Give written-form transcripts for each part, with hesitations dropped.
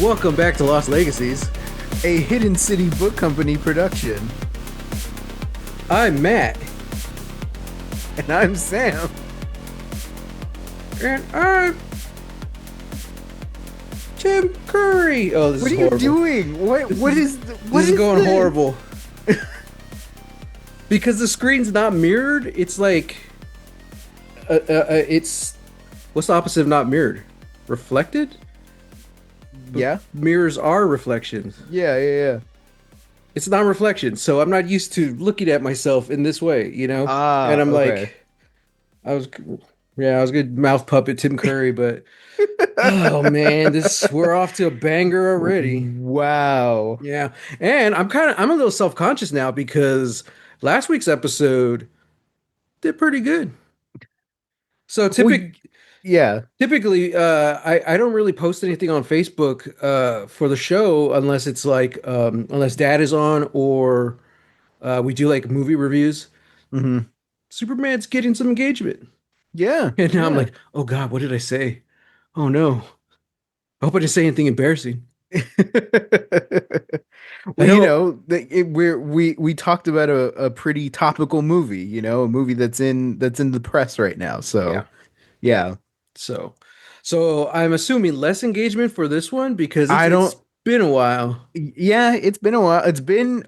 Welcome back to Lost Legacies. A Hidden City Book Company production. I'm Matt. And I'm Sam. And I'm Tim Curry. Oh, this What is are you horrible. doing? What is going this? horrible. Because the screen's not mirrored, it's like it's what's the opposite of not mirrored? Reflected? Yeah. Mirrors are reflections. Yeah. It's not reflection, so I'm not used to looking at myself in this way, you know? And Ah, I'm okay. like, I was, yeah, I was a good mouth puppet Tim Curry, but oh man, this we're off to a banger already. Wow. Yeah. And I'm a little self-conscious now because last week's episode did pretty good. So Well, yeah. typically I don't really post anything on Facebook for the show unless it's like unless Dad is on or we do like movie reviews. Hmm. Superman's getting some engagement. Yeah. And now I'm Yeah. like, oh God, what did I say? Oh no. I hope I didn't say anything embarrassing. I Well, don't. we talked about a pretty topical movie, a movie that's in the press right now. Yeah. So, yeah. So, so I'm assuming less engagement for this one because I it's don't been a while. Yeah, it's been a while. It's been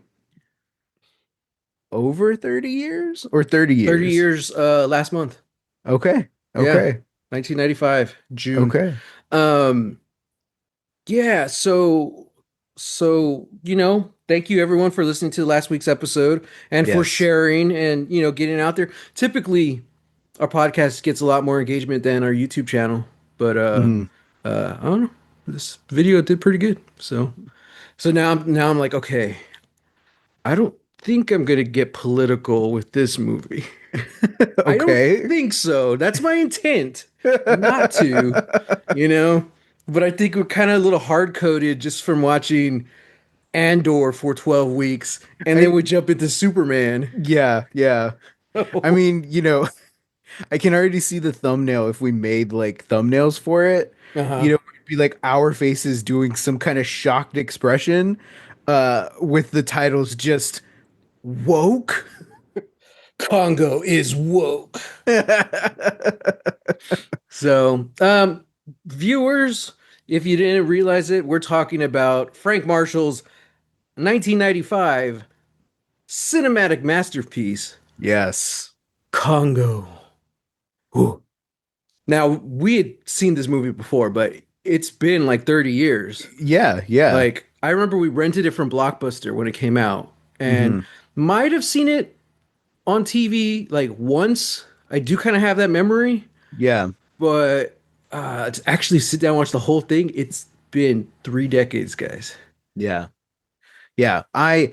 over 30 years or 30 30 years. years last month. Okay. Yeah. Okay. 1995, June. Okay. Um yeah, thank you everyone for listening to last week's episode and for Yes. sharing and getting out there. Typically our podcast gets a lot more engagement than our YouTube channel, but Hmm. I don't know. This video did pretty good. So now I'm like, okay, I don't think I'm gonna get political with this movie. I don't Okay. think so. That's my intent, not to, you know. But I think we're kind of a little hard coded just from watching Andor for 12 weeks, and then I we jump into Superman. Yeah, yeah. I mean, I can already see the thumbnail if we made like thumbnails for it. Uh-huh. It'd be like our faces doing some kind of shocked expression with the titles just woke. Congo is woke. So, viewers, if you didn't realize it, we're talking about Frank Marshall's 1995 cinematic masterpiece, Yes. Congo. Ooh. Now, we had seen this movie before, but it's been like 30 years. Yeah, yeah. Like, I remember we rented it from Blockbuster when it came out and Hmm. might have seen it on TV like once. I do kind of have that memory, Yeah. but to actually sit down and watch the whole thing, it's been 3 decades, guys. Yeah. Yeah, I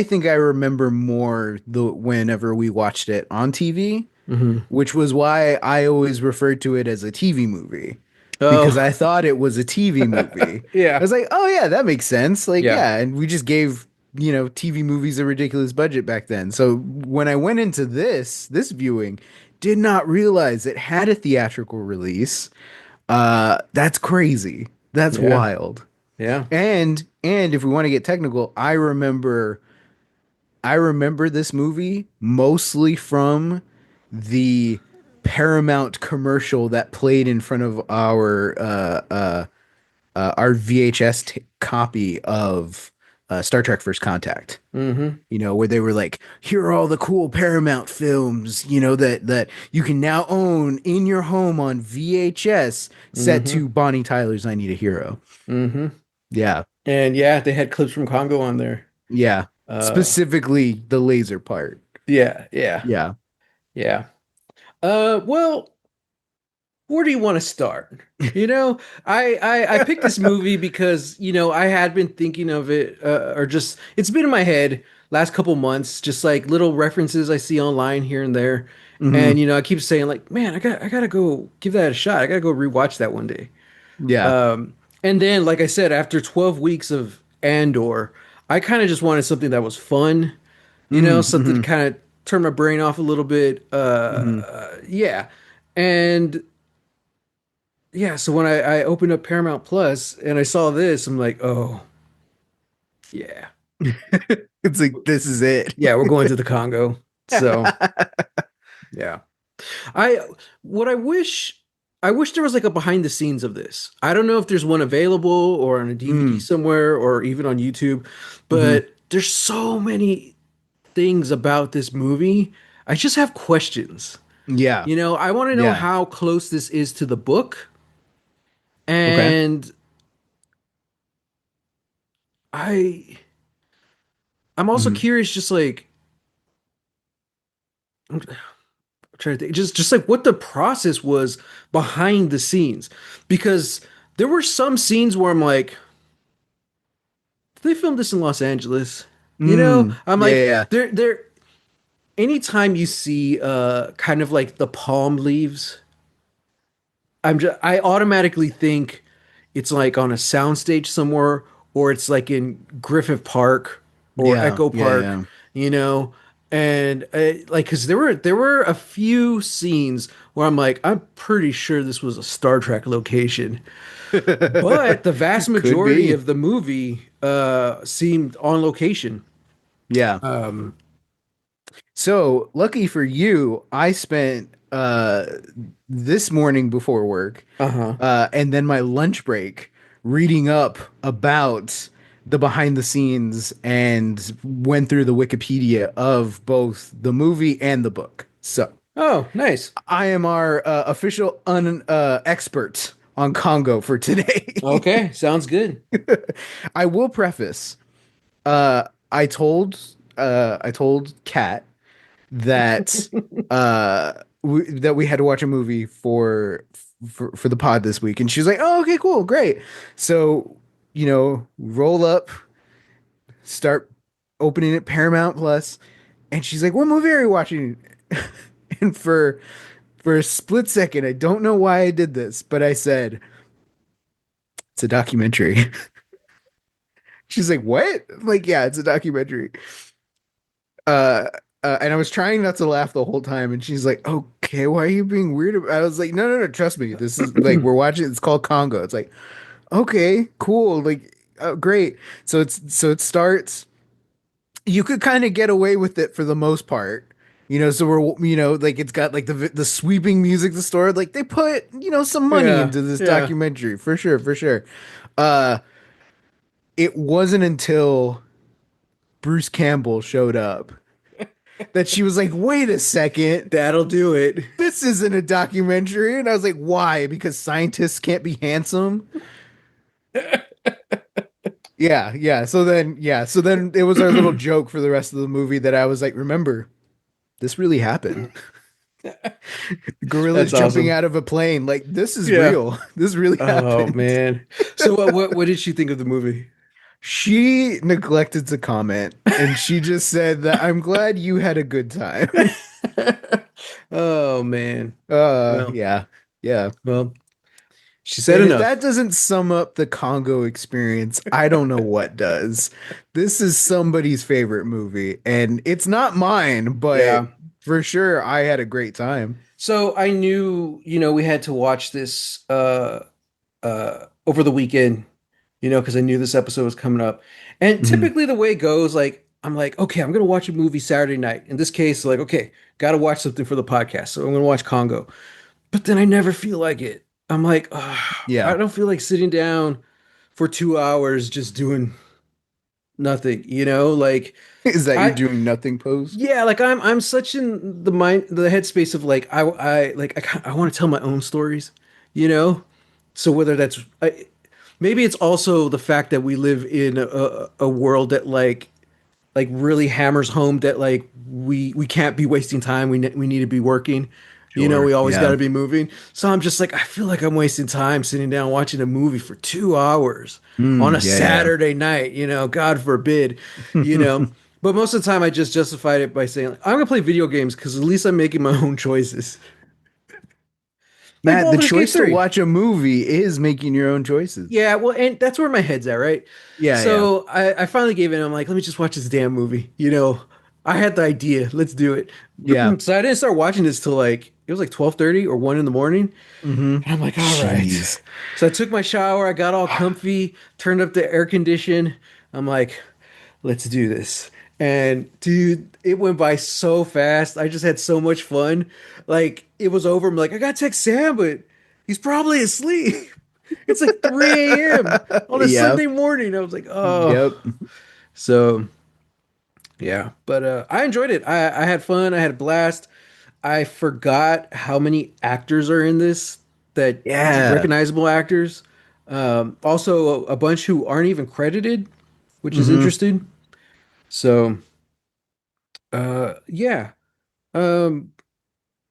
think I remember more the whenever we watched it on TV, Hmm. which was why I always referred to it as a TV movie because Oh, I thought it was a TV movie. I yeah. was like, "Oh yeah, that makes sense." Like, Yeah. yeah, and we just gave, TV movies a ridiculous budget back then. So when I went into this viewing, did not realize it had a theatrical release. That's crazy. That's Yeah. wild. Yeah. And if we want to get technical, I remember this movie mostly from the Paramount commercial that played in front of our VHS copy of Star Trek First Contact. Hmm. Where they were like, here are all the cool Paramount films, that you can now own in your home on VHS, set Hmm. to Bonnie Tyler's I Need a Hero. Hmm. Yeah. And yeah, they had clips from Congo on there. Yeah. Uh, Specifically the laser part. yeah, yeah, Yeah. yeah. Well, where do you want to start? I picked this movie because I had been thinking of it, or just it's been in my head last couple months, just like little references I see online here and there, and Hmm. I keep saying like, man, I gotta go give that a shot. I gotta go rewatch that one day. Yeah. Um, and then, like I said, after 12 weeks of Andor, I kind of just wanted something that was fun, Hmm. something to Hmm. kind of turn my brain off a little bit. Hmm. Yeah. And yeah, so when I opened up Paramount Plus and I saw this, I'm like, oh yeah, It's like this is it. yeah, we're going to the Congo. So yeah, I what I wish there was like a behind the scenes of this. I don't know if there's one available or on a DVD Mm, somewhere or even on YouTube, hmm. but there's so many things about this movie. I just have questions. Yeah. I want to know Yeah. how close this is to the book, Okay. and I I'm also Hmm. curious, just like I'm trying to think, just like what the process was behind the scenes, because there were some scenes where I'm like, did they film this in Los Angeles? Mm, I'm yeah, like, yeah, yeah. there. Anytime you see kind of like the palm leaves, I automatically think it's like on a soundstage somewhere, or it's like in Griffith Park or Yeah, Echo yeah, Park, yeah. you know, and like because there were a few scenes where I'm like, I'm pretty sure this was a Star Trek location, but the vast Could majority be. of the movie seemed on location. Yeah. Um, So lucky for you, I spent this morning before work, uh-huh. and then my lunch break reading up about the behind the scenes and went through the Wikipedia of both the movie and the book. So Oh, nice. I am our official un expert on Congo for today. Okay, sounds good. I will preface, I told Kat that that we had to watch a movie for the pod this week, and she was like, "Oh, okay, cool, great." So, roll up, start opening it Paramount Plus, and she's like, "What movie are you watching?" And for a split second, I don't know why I did this, but I said, "It's a documentary." She's like, "What?" I'm like, "Yeah, it's a documentary." Uh, and I was trying not to laugh the whole time, and she's like, "Okay, why are you being weird?" I was like, "No, no, no, trust me. This is like we're watching. It's called Congo." It's like, "Okay, cool, like, great." So it starts. You could kind of get away with it for the most part, So we're like it's got like the sweeping music, the story, like they put some money Yeah, into this yeah. documentary for sure, for sure. Uh, it wasn't until Bruce Campbell showed up that she was like, "Wait a second. That'll do it. This isn't a documentary." And I was like, why? Because scientists can't be handsome? Yeah, yeah. So then it was our little joke for the rest of the movie that I was like, remember, this really happened. Gorillas That's jumping awesome. out of a plane. Like, this is Yeah. real. This really Oh happened. man. So what did she think of the movie? She neglected to comment and she just said that I'm glad you had a good time. Oh man. Well, Yeah. Yeah. well, she said And if that enough. doesn't sum up the Congo experience, I don't know what does. This is somebody's favorite movie, and it's not mine, but Yeah. for sure I had a great time. So I knew, we had to watch this over the weekend, because I knew this episode was coming up. And Mhm. typically the way it goes, like I'm like, okay, I'm gonna watch a movie Saturday night. In this case, like, okay, gotta watch something for the podcast. So I'm gonna watch Congo. But then I never feel like it. I'm like, I Yeah. don't feel like sitting down for 2 hours just doing nothing, Like Is that your I doing nothing pose? yeah, like I'm such in the headspace of like I want to tell my own stories, you know? So whether maybe it's also the fact that we live in a world that like really hammers home that like we can't be wasting time. We need to be working. We Sure. always got Yeah. to be moving. So I'm just like I feel like I'm wasting time sitting down watching a movie for 2 hours on a Yeah, Saturday night. God forbid. You yeah. know. But most of the time, I just justified it by saying like, I'm gonna play video games because at least I'm making my own choices. Like Matt, the Baldur's Gate choice to 3. watch a movie is making your own choices. Yeah, well, and that's where my head's at, right? Yeah, yeah. So I finally gave in. I'm like, let me just watch this damn movie. I had the idea. Let's do it. Yeah. So I didn't start watching this till like it was like 12:30 or 1 in the morning. Mm-hmm. And I'm like, all right. Jeez. So I took my shower, I got all comfy, turned up the air condition. I'm like, let's do this. And dude, it went by so fast. I just had so much fun. Like it was over. I'm like, I gotta text Sam, but he's probably asleep. It's like 3 a.m. on a Yep. Sunday morning. I was like, oh. Yep. So yeah. But I enjoyed it. I had fun. I had a blast. I forgot how many actors are in this that Yeah. recognizable actors. Also a bunch who aren't even credited, which is Mm-hmm. interesting. So yeah. Um,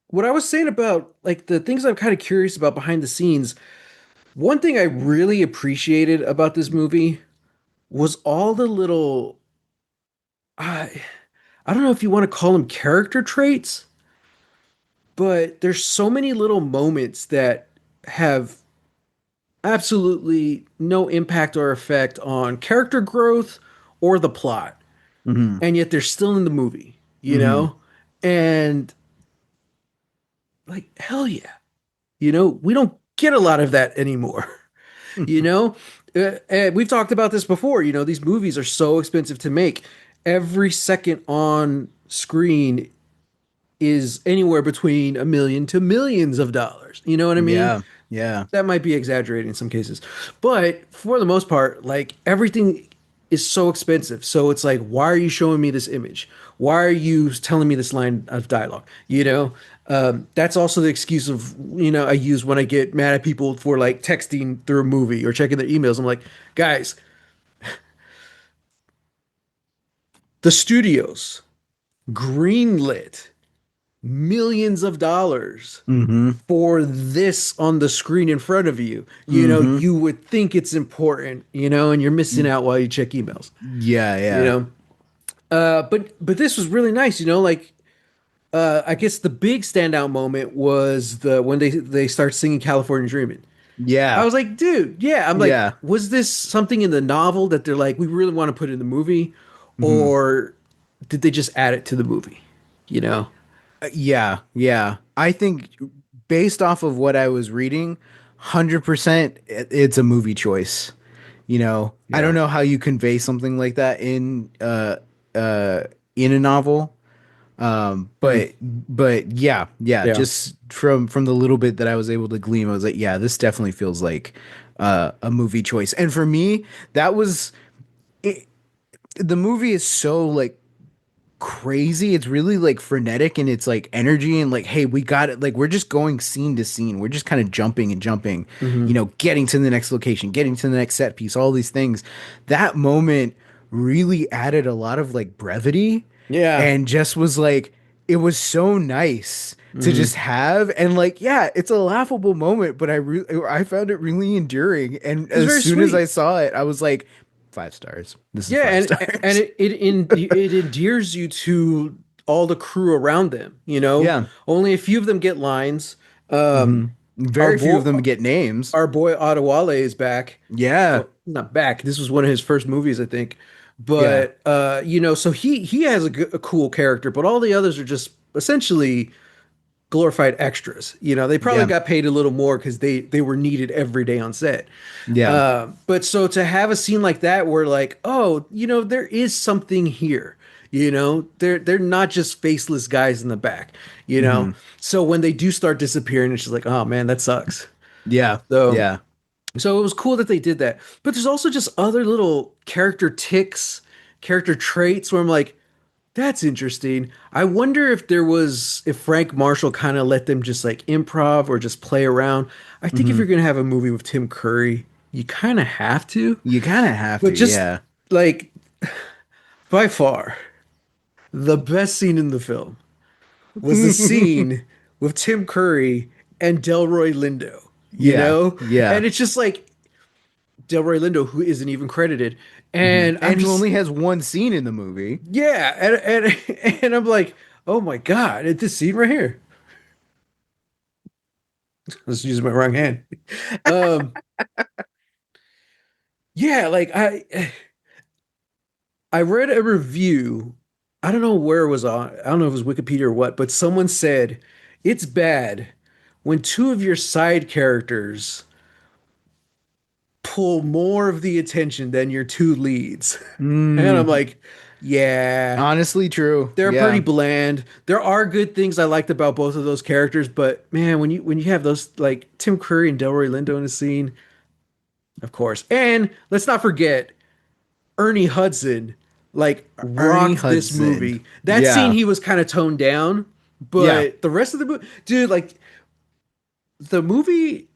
what I was saying about like the things I'm kind of curious about behind the scenes, one thing I really appreciated about this movie was all the little I I don't know if you want to call them character traits, but there's so many little moments that have absolutely no impact or effect on character growth or the plot. Mm-hmm. And yet they're still in the movie, you Mm-hmm. know? And like hell yeah. You know, we don't get a lot of that anymore. You know, and we've talked about this before. You know, these movies are so expensive to make. Every second on screen is anywhere between a million to millions of dollars. You know what I mean? Yeah. Yeah. That might be exaggerating in some cases, but for the most part, like everything is so expensive. So it's like, why are you showing me this image? Why are you telling me this line of dialogue? You know, that's also the excuse of, I use when I get mad at people for like texting through a movie or checking their emails. I'm like, guys, the studios greenlit millions of dollars Mm-hmm. for this on the screen in front of you. You know, Mm-hmm. you would think it's important, and you're missing out while you check emails, Yeah. you Yeah. know. But this was really nice, like I guess the big standout moment was the when they start singing California Dreaming. I Yeah. was like, dude, yeah. I'm like, Yeah. was this something in the novel that they're like, we really want to put in the movie, Mm-hmm. or did they just add it to the movie? You know? Yeah, yeah. I think based off of what I was reading, 100% it's a movie choice. I don't Yeah. know how you convey something like that uh in a novel. Hmm. But yeah, yeah, Yeah. just from the little bit that I was able to glean, I was like, yeah, this definitely feels like a movie choice. And for me, that was it, the movie is so like crazy. It's really like frenetic and it's like energy and like, hey, we got it. Like we're just going scene to scene. We're just kind of jumping and jumping, Hmm. getting to the next location, getting to the next set piece, all these things. That moment really added a lot of like brevity Yeah. and just was like, it was so nice to just Hmm. have and like yeah it's a laughable moment but I found it really enduring and It was as very soon as I sweet. saw it I was like 5 stars, this is Yeah, five and stars. it endears you to all the crew around them. Yeah. Only a few of them get lines. Um, Hmm. our Very few boy, of them get names. our boy Adewale is back. Yeah. Well, not back. This was one of his first movies, I think. Yeah. But so he has a cool character, but all the others are just essentially glorified extras. They probably Yeah. got paid a little more because they were needed every day on set. Yeah. But so to have a scene like that where like, oh, there is something here. They're not just faceless guys in the back. Hmm. So when they do start disappearing, it's just like, oh man, that sucks. Yeah. So Yeah. so it was cool that they did that. But there's also just other little character ticks, character traits where I'm like, that's interesting. I wonder if Frank Marshall kind of let them just like improv or just play around. I think if Hmm. you're gonna have a movie with Tim Curry, you kind of have to. You kind of have But to. just Yeah. like by far, the best scene in the film was the scene with Tim Curry and Delroy Lindo, Yeah. Yeah. And it's just like Delroy Lindo, who isn't even credited. Hmm. And I'm And who just, only has one scene in the movie. yeah. And I'm like, oh my God, it's this scene right here. Let's use my wrong hand. Um, yeah, like I read a review. I don't know where it was on. I don't know if it was Wikipedia or what, but someone said, it's bad when two of your side characters pull more of the attention than your two leads. And I'm Mm, like, yeah, honestly, true. they're pretty Yeah. bland. There are good things I liked about both of those characters, but man, when you have those like Tim Curry and Delroy Lindo in the scene, of course. And let's not forget Ernie Hudson like Ernie rocked this Hudson. movie. That scene Yeah. he was kind of toned down, Yeah. but the rest of the movie, dude, like the movie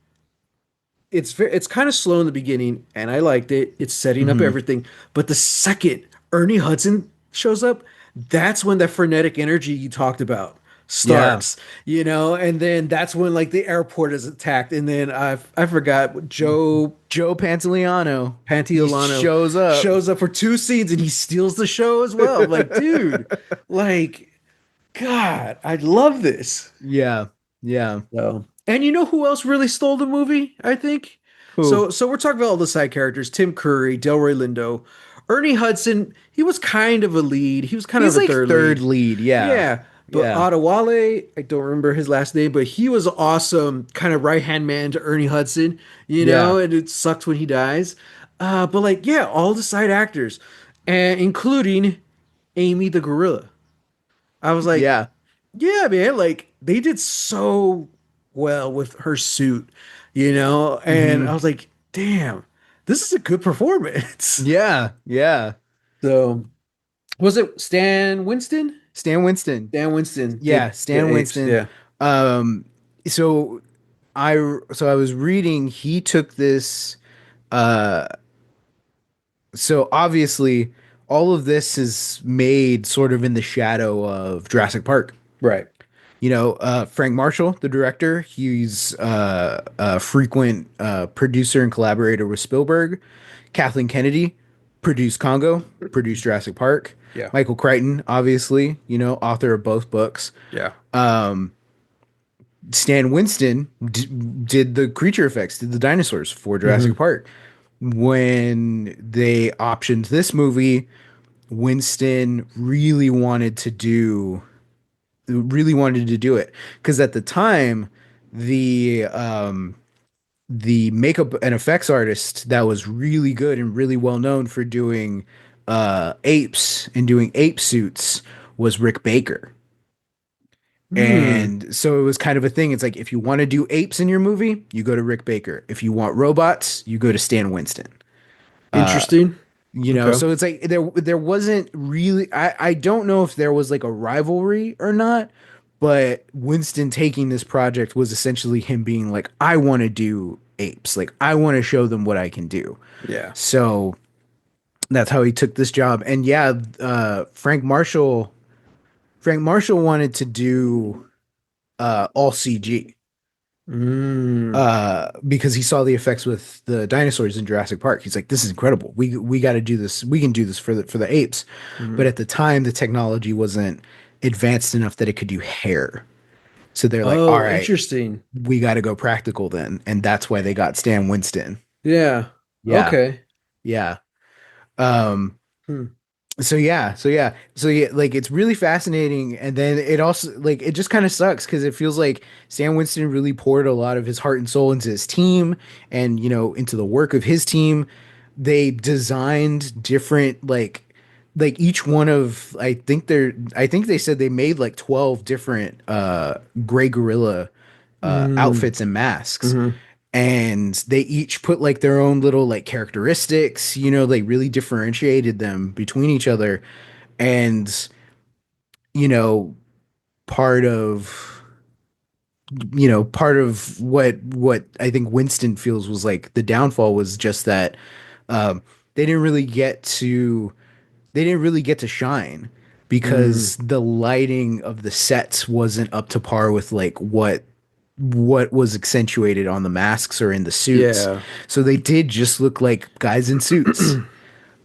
it's kind of slow in the beginning and I liked it. It's setting up Hmm. everything. But the second Ernie Hudson shows up, that's when that frenetic energy you talked about Yeah. starts, you know, and then that's when like the airport is attacked and then I forgot what Joe Joe Pantoliano. He Pantiolano shows up. shows up for two scenes and he steals the show as well. I'm like, dude, like God, I love this. Yeah. Yeah. So, and you know who else really stole the movie? I think. Who? So we're talking about all the side characters: Tim Curry, Delroy Lindo, Ernie Hudson. He was kind of a lead. He was kind of He's a like third third lead. lead. Yeah. Yeah, but Yeah. Adewale, I don't remember his last name, but he was awesome, kind of right hand man to Ernie Hudson. You Yeah. know, and it sucks when he dies. But like, yeah, all the side actors, and including Amy the gorilla. I was like, Yeah. yeah, man, like they did so well with her suit, you know? And I Hmm. was like, damn, this is a good performance. Yeah. Yeah. So, was it Stan Winston? Stan Winston. Stan Winston Yeah, did the Stan apes, Winston. yeah. Um, so I was reading he took this uh so obviously all of this is made sort of in the shadow of Jurassic Park. Right. You know, Frank Marshall, the director, he's a frequent producer and collaborator with Spielberg. Kathleen Kennedy produced Congo, produced Jurassic Park. Yeah. Michael Crichton, obviously, you know, author of both books. Yeah. Stan Winston did the creature effects, did the dinosaurs for Jurassic Hmm. Park. When they optioned this movie, Winston really wanted to do it because at the time the makeup and effects artist that was really good and really well known for doing apes and doing ape suits was Rick Baker. Hmm. And so it was kind of a thing. It's like if you want to do apes in your movie, you go to Rick Baker. If you want robots, you go to Stan Winston. Interesting. You know, Okay. so it's like there wasn't really I don't know if there was like a rivalry or not, but Winston taking this project was essentially him being like, I want to do apes. Like I want to show them what I can do. Yeah. So that's how he took this job. And yeah, Frank Marshall wanted to do all CG Mm. because he saw the effects with the dinosaurs in Jurassic Park. He's like, this is incredible. We got to do this. We can do this for the apes. But Hmm. at the time, the technology wasn't advanced enough that it could do hair. So they're like, all Oh, right, interesting. we got to go practical then, and that's why they got Stan Winston. Yeah. Yeah, Okay. yeah. Um, Hmm. so yeah, like it's really fascinating, and then it also like it just kind of sucks because it feels like Stan Winston really poured a lot of his heart and soul into his team, and you know into the work of his team. They designed different like each one of I think they said they made like 12 different gray gorilla Mm. outfits and masks, Hmm. and they each put like their own little like characteristics, you know, like really differentiated them between each other. And you know, part of part of what I think Winston feels was like the downfall was just that um they didn't really get to shine Mm. because the lighting of the sets wasn't up to par with like what was accentuated on the masks or in the suits. Yeah. So they did just look like guys in suits.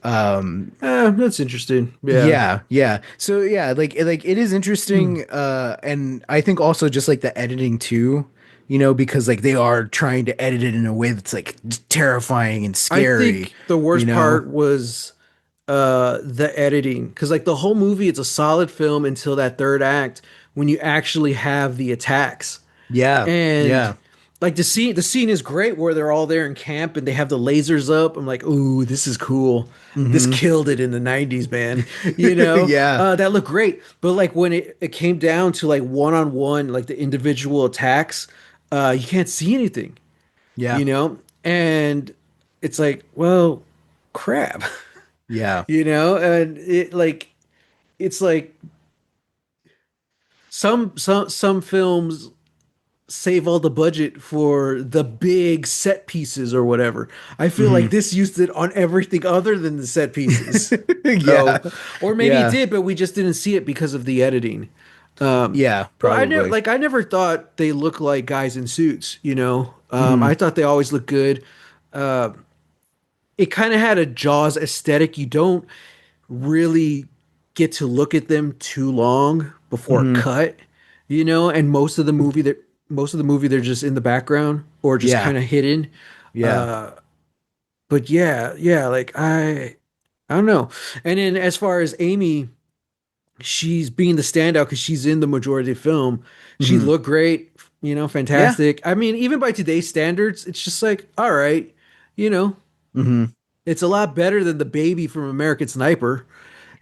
That's interesting. Yeah. Yeah, yeah. So yeah, like it is Hmm. interesting and I think also just like the editing too, you know, because like they are trying to edit it in a way that's like terrifying and I scary, think the you worst know. part was the editing because like the whole movie it's a solid film until that third act when you actually have the attacks. Yeah. And Yeah. like the scene is great where they're all there in camp and they have the lasers up. I'm like, ooh, this is cool. This Hmm. killed it in the 90s, man. You know, Yeah. that looked great. But like when it came down to like one-on-one, like the individual attacks, you can't see anything, Yeah. you know? And it's like, well, crap. Yeah. You know, and it's like some films save all the budget for the big set pieces or whatever. I feel like Hmm. this used it on everything other than the set pieces. Yeah. So, or maybe it Yeah. did, but we just didn't see it because of the editing. Yeah, But probably. I never thought they looked like guys in suits, you know. Hmm. I thought they always looked good. Uh, it kind of had a Jaws aesthetic. You don't really get to look at them too long before Hmm. cut, you know, and most of the movie they're just in the background or just Yeah. kind of hidden. Yeah. Uh but yeah, like I don't know. And then as far as Amy, she's being the standout because she's in the majority of the film. She Hmm. looked great, you know, Yeah. fantastic. I mean, even by today's standards, it's just like, all right, you know, Hmm. it's a lot better than the baby from American Sniper.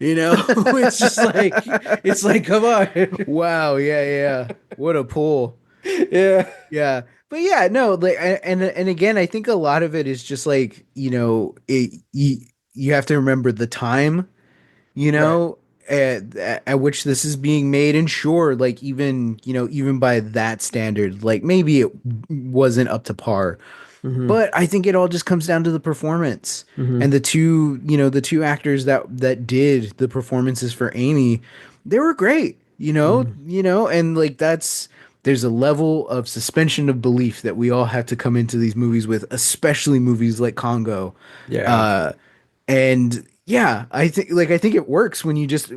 You know, it's like, come on. Wow. Yeah. Yeah. What a pull. Yeah. Yeah. But yeah, no, like and again, I think a lot of it is just like, you have to remember the time, you Right. know, at which this is being made. And sure, like even by that standard, like maybe it wasn't up to par. Hmm. But I think it all just comes down to the performance. Hmm. And the two actors that did the performances for Amy, they were great, Hmm. and like there's a level of suspension of belief that we all have to come into these movies with, especially movies like Congo. Yeah. Uh and yeah, I think it works when you just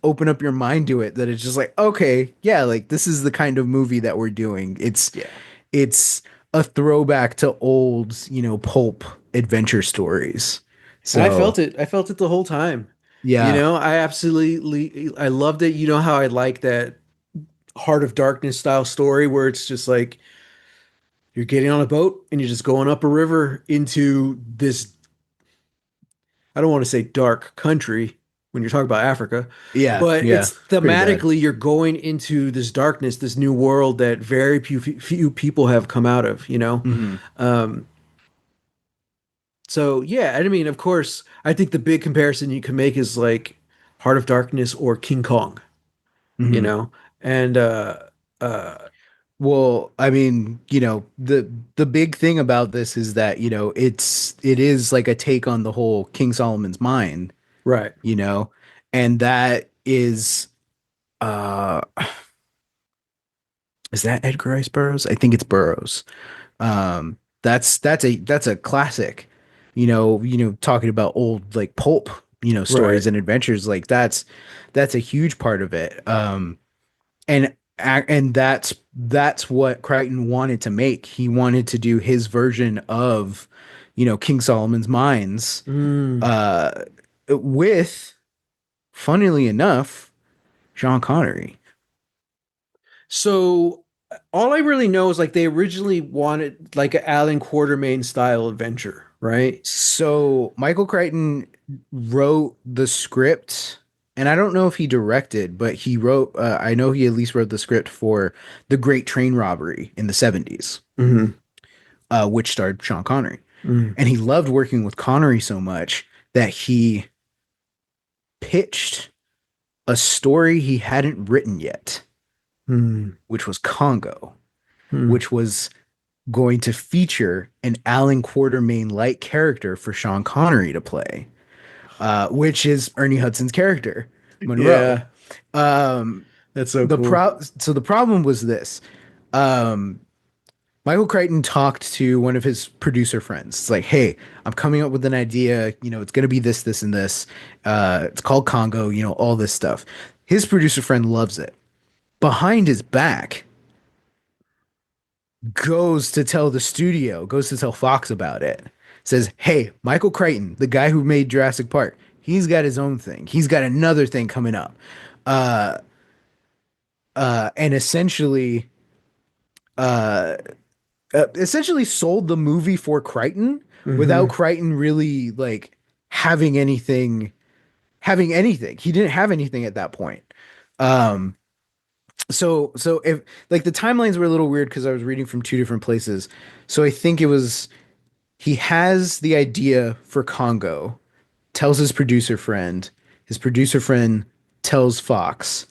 open up your mind to it, that it's just like, okay, yeah, like this is the kind of movie that we're doing. Yeah. It's a throwback to old, pulp adventure stories. And I So, felt it. I felt it the whole time. You yeah. know, I loved it. You know how I like that Heart of Darkness style story where it's just like you're getting on a boat and you're just going up a river into this, I don't want to say dark country when you're talking about Africa, Yeah, but yeah. it's Pretty bad. thematically you're going into this darkness, this new world that very few people have come out of, you know? Hmm. Um, so yeah, I mean, of course, I think the big comparison you can make is like Heart of Darkness or King Kong, you Hmm. know? And uh Well, I mean, the big thing about this is that, it is like a take on the whole King Solomon's Mine, right. you know, and that uh is that Edgar Rice Burroughs? I think it's Burroughs. That's a classic, talking about old like pulp, Right. stories and adventures. Like that's a huge part of it. And that's what Crichton wanted to make. He wanted to do his version of, King Solomon's Mines, Mm. uh, with, funnily enough, Sean Connery. So all I really know is like they originally wanted like an Alan Quartermain style adventure, right? So Michael Crichton wrote the script, and I don't know if he directed, but he wrote. I know he at least wrote the script for The Great Train Robbery in the '70s, Hmm. which starred Sean Connery, Hmm. and he loved working with Connery so much that he pitched a story he hadn't written yet, Hmm. which was Congo, Hmm. which was going to feature an Alan Quartermain like character for Sean Connery to play, which is Ernie Hudson's character, Monroe. Yeah, Um, that's so cool. so the problem was this. Um, Michael Crichton talked to one of his producer friends. It's like, hey, I'm coming up with an idea. It's going to be this, this, and this. It's called Congo. All this stuff. His producer friend loves it. Behind his back, goes to tell Fox about it. Says, hey, Michael Crichton, the guy who made Jurassic Park, he's got his own thing. He's got another thing coming up. Uh, and uh, essentially sold the movie for Crichton without Mm-hmm. Crichton really like having anything. He didn't have anything at that point. Um, so if like the timelines were a little weird because I was reading from two different places. So I think it was he has the idea for Congo, tells his producer friend tells Fox.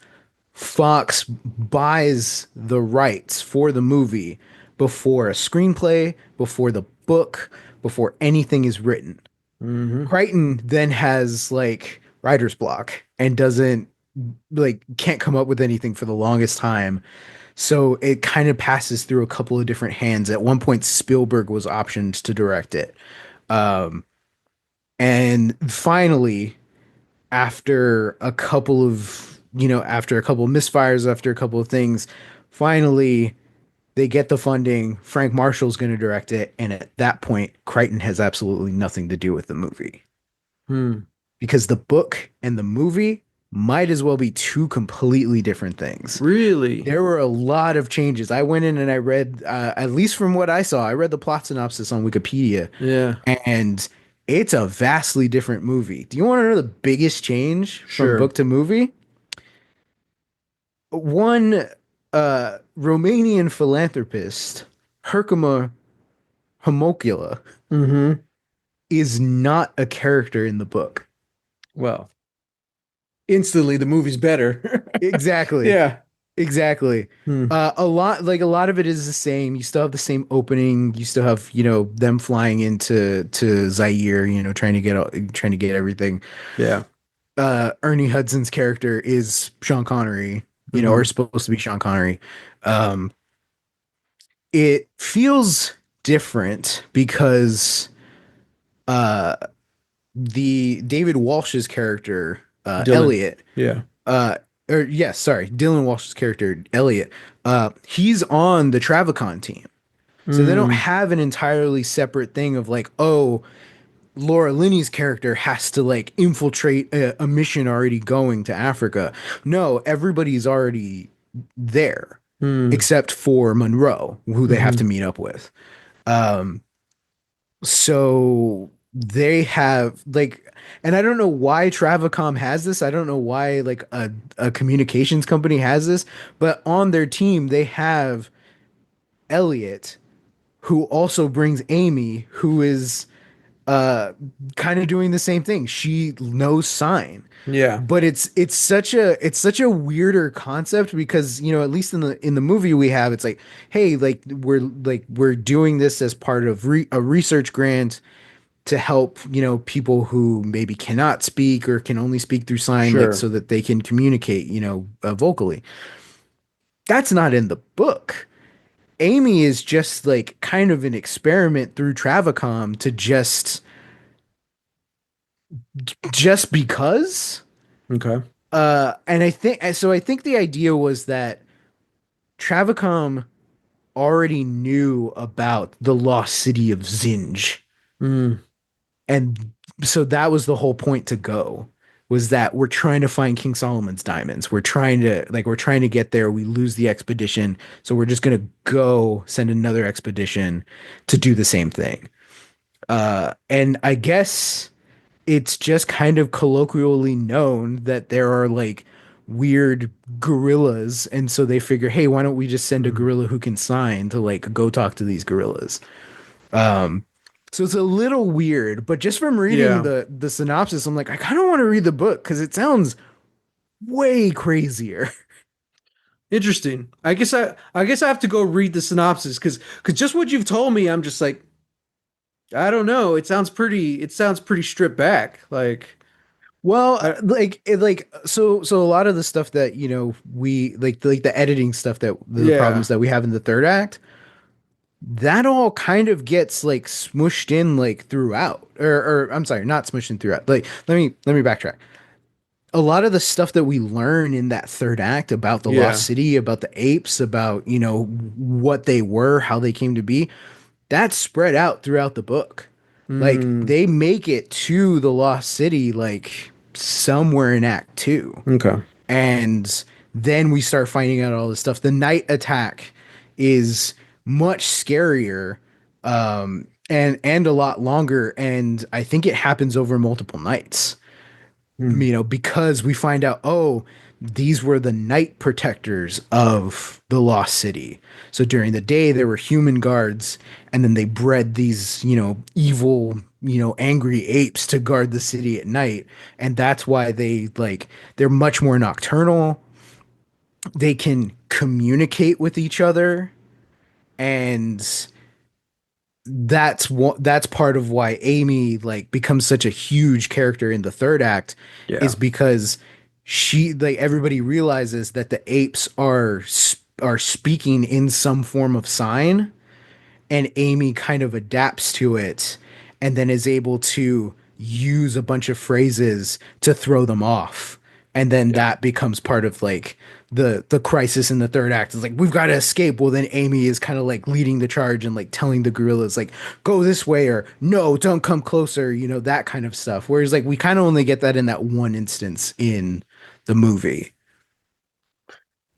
Fox buys the rights for the movie before a screenplay, before the book, before anything is written. Mm-hmm. Crichton then has like writer's block and doesn't like can't come up with anything for the longest time. So it kind of passes through a couple of different hands. At one point, Spielberg was optioned to direct it. Um, and finally, after a couple of misfires, after a couple of things, finally they get the funding. Frank Marshall's going to direct it. And at that point, Crichton has absolutely nothing to do with the movie Hmm. because the book and the movie might as well be two completely different things. Really? There were a lot of changes. I went in and I read, at least from what I saw, I read the plot synopsis on Wikipedia, Yeah. and it's a vastly different movie. Do you want to know the biggest change from Sure. book to movie? One Romanian philanthropist, Herkimer Homocula, Mm-hmm. is not a character in the book. Well, instantly the movie's better. Exactly. Yeah. Exactly. Hmm. A lot of it is the same. You still have the same opening. You still have, them flying into Zaire, trying to get everything. Yeah. Ernie Hudson's character is Sean Connery, or Mm-hmm. supposed to be Sean Connery. Um, it feels different because uh the David Walsh's character, Dylan. Elliot, Yeah. uh or yes, sorry, Dylan Walsh's character, Elliot, he's on the Travacon team. So they don't Mm. have an entirely separate thing of like, oh, Laura Linney's character has to like infiltrate a mission already going to Africa. No, everybody's already there Mm. except for Monroe, who they have to Mm-hmm. meet up with. Um, so they have like, and I don't know why Travacom has this. I don't know why like a communications company has this, but on their team they have Elliot, who also brings Amy, who is uh kind of doing the same thing. She knows sign. Yeah. But it's such a weirder concept because, at least in the movie we have, it's like, hey, like we're doing this as part of a research grant to help, people who maybe cannot speak or can only speak through sign, like Sure. so that they can communicate, vocally. That's not in the book. Amy is just like kind of an experiment through Travacom to just because. Okay. And I think the idea was that Travacom already knew about the lost city of Zinj. Mm. And so that was the whole point to go, was that we're trying to find King Solomon's diamonds. We're trying to get there. We lose the expedition. So we're just going to go send another expedition to do the same thing. And I guess it's just kind of colloquially known that there are like weird gorillas, and so they figure, hey, why don't we just send a Mm. gorilla who can sign to like go talk to these gorillas. um so it's a little weird, but just from reading Yeah. the synopsis, I'm like, I kind of want to read the book because it sounds way crazier. Interesting. I guess I have to go read the synopsis because just what you've told me, I'm just like, I don't know. It sounds pretty stripped back. Like Well, I so a lot of the stuff that, we like the editing stuff, that the yeah. problems that we have in the third act, that all kind of gets like smushed in like throughout, or I'm sorry, not smushed in throughout. Like, let me backtrack. A lot of the stuff that we learn in that third act about the lost Yeah. city, about the apes, about, what they were, how they came to be, that's spread out throughout the book. Like Mm. they make it to the lost city like somewhere in act 2. Okay. And then we start finding out all this stuff. The night attack is much scarier, and a lot longer, and I think it happens over multiple nights. Hmm. Because we find out, oh, these were the night protectors of the lost city. So during the day, there were human guards, and then they bred these, evil, angry apes to guard the city at night. And that's why they're much more nocturnal. They can communicate with each other. And that's part of why Amy becomes such a huge character in the third act, Yeah. is because everybody realizes that the apes are speaking in some form of sign, and Amy kind of adapts to it and then is able to use a bunch of phrases to throw them off. And then Yeah. that becomes part of the crisis in the third act. It's like we've got to escape. Well, then Amy is kind of leading the charge and telling the gorillas go this way, or no, don't come closer, that kind of stuff. Whereas we kind of only get that in that one instance in the movie.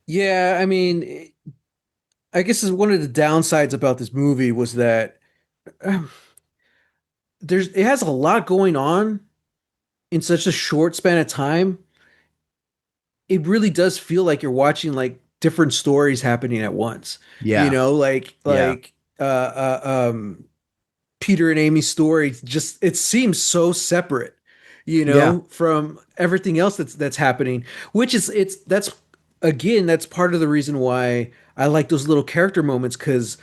Yeah, I mean, I guess is one of the downsides about this movie was that um, it has a lot going on in such a short span of time. It really does feel like you're watching like different stories happening at once. You Yeah. know, like Yeah. Peter and Amy's story just it seems so separate, Yeah. from everything else that's happening, which is it's that's again that's part of the reason why I like those little character moments because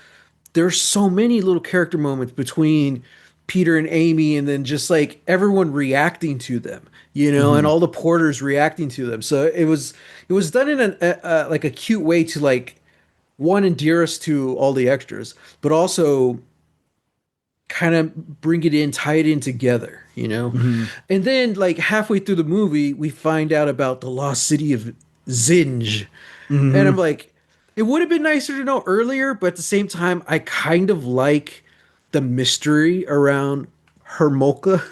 there's so many little character moments between Peter and Amy, and then just like everyone reacting to them, and Hmm. all the porters reacting to them. So it was done in like a cute way to like one endear us to all the extras, but also kind of bring it in, tie it in together. Hmm. And then like halfway through the movie, we find out about the lost city of Zinj. And I'm Hmm. like, it would have been nicer to know earlier, but at the same time, I kind of like the mystery around Hermolka,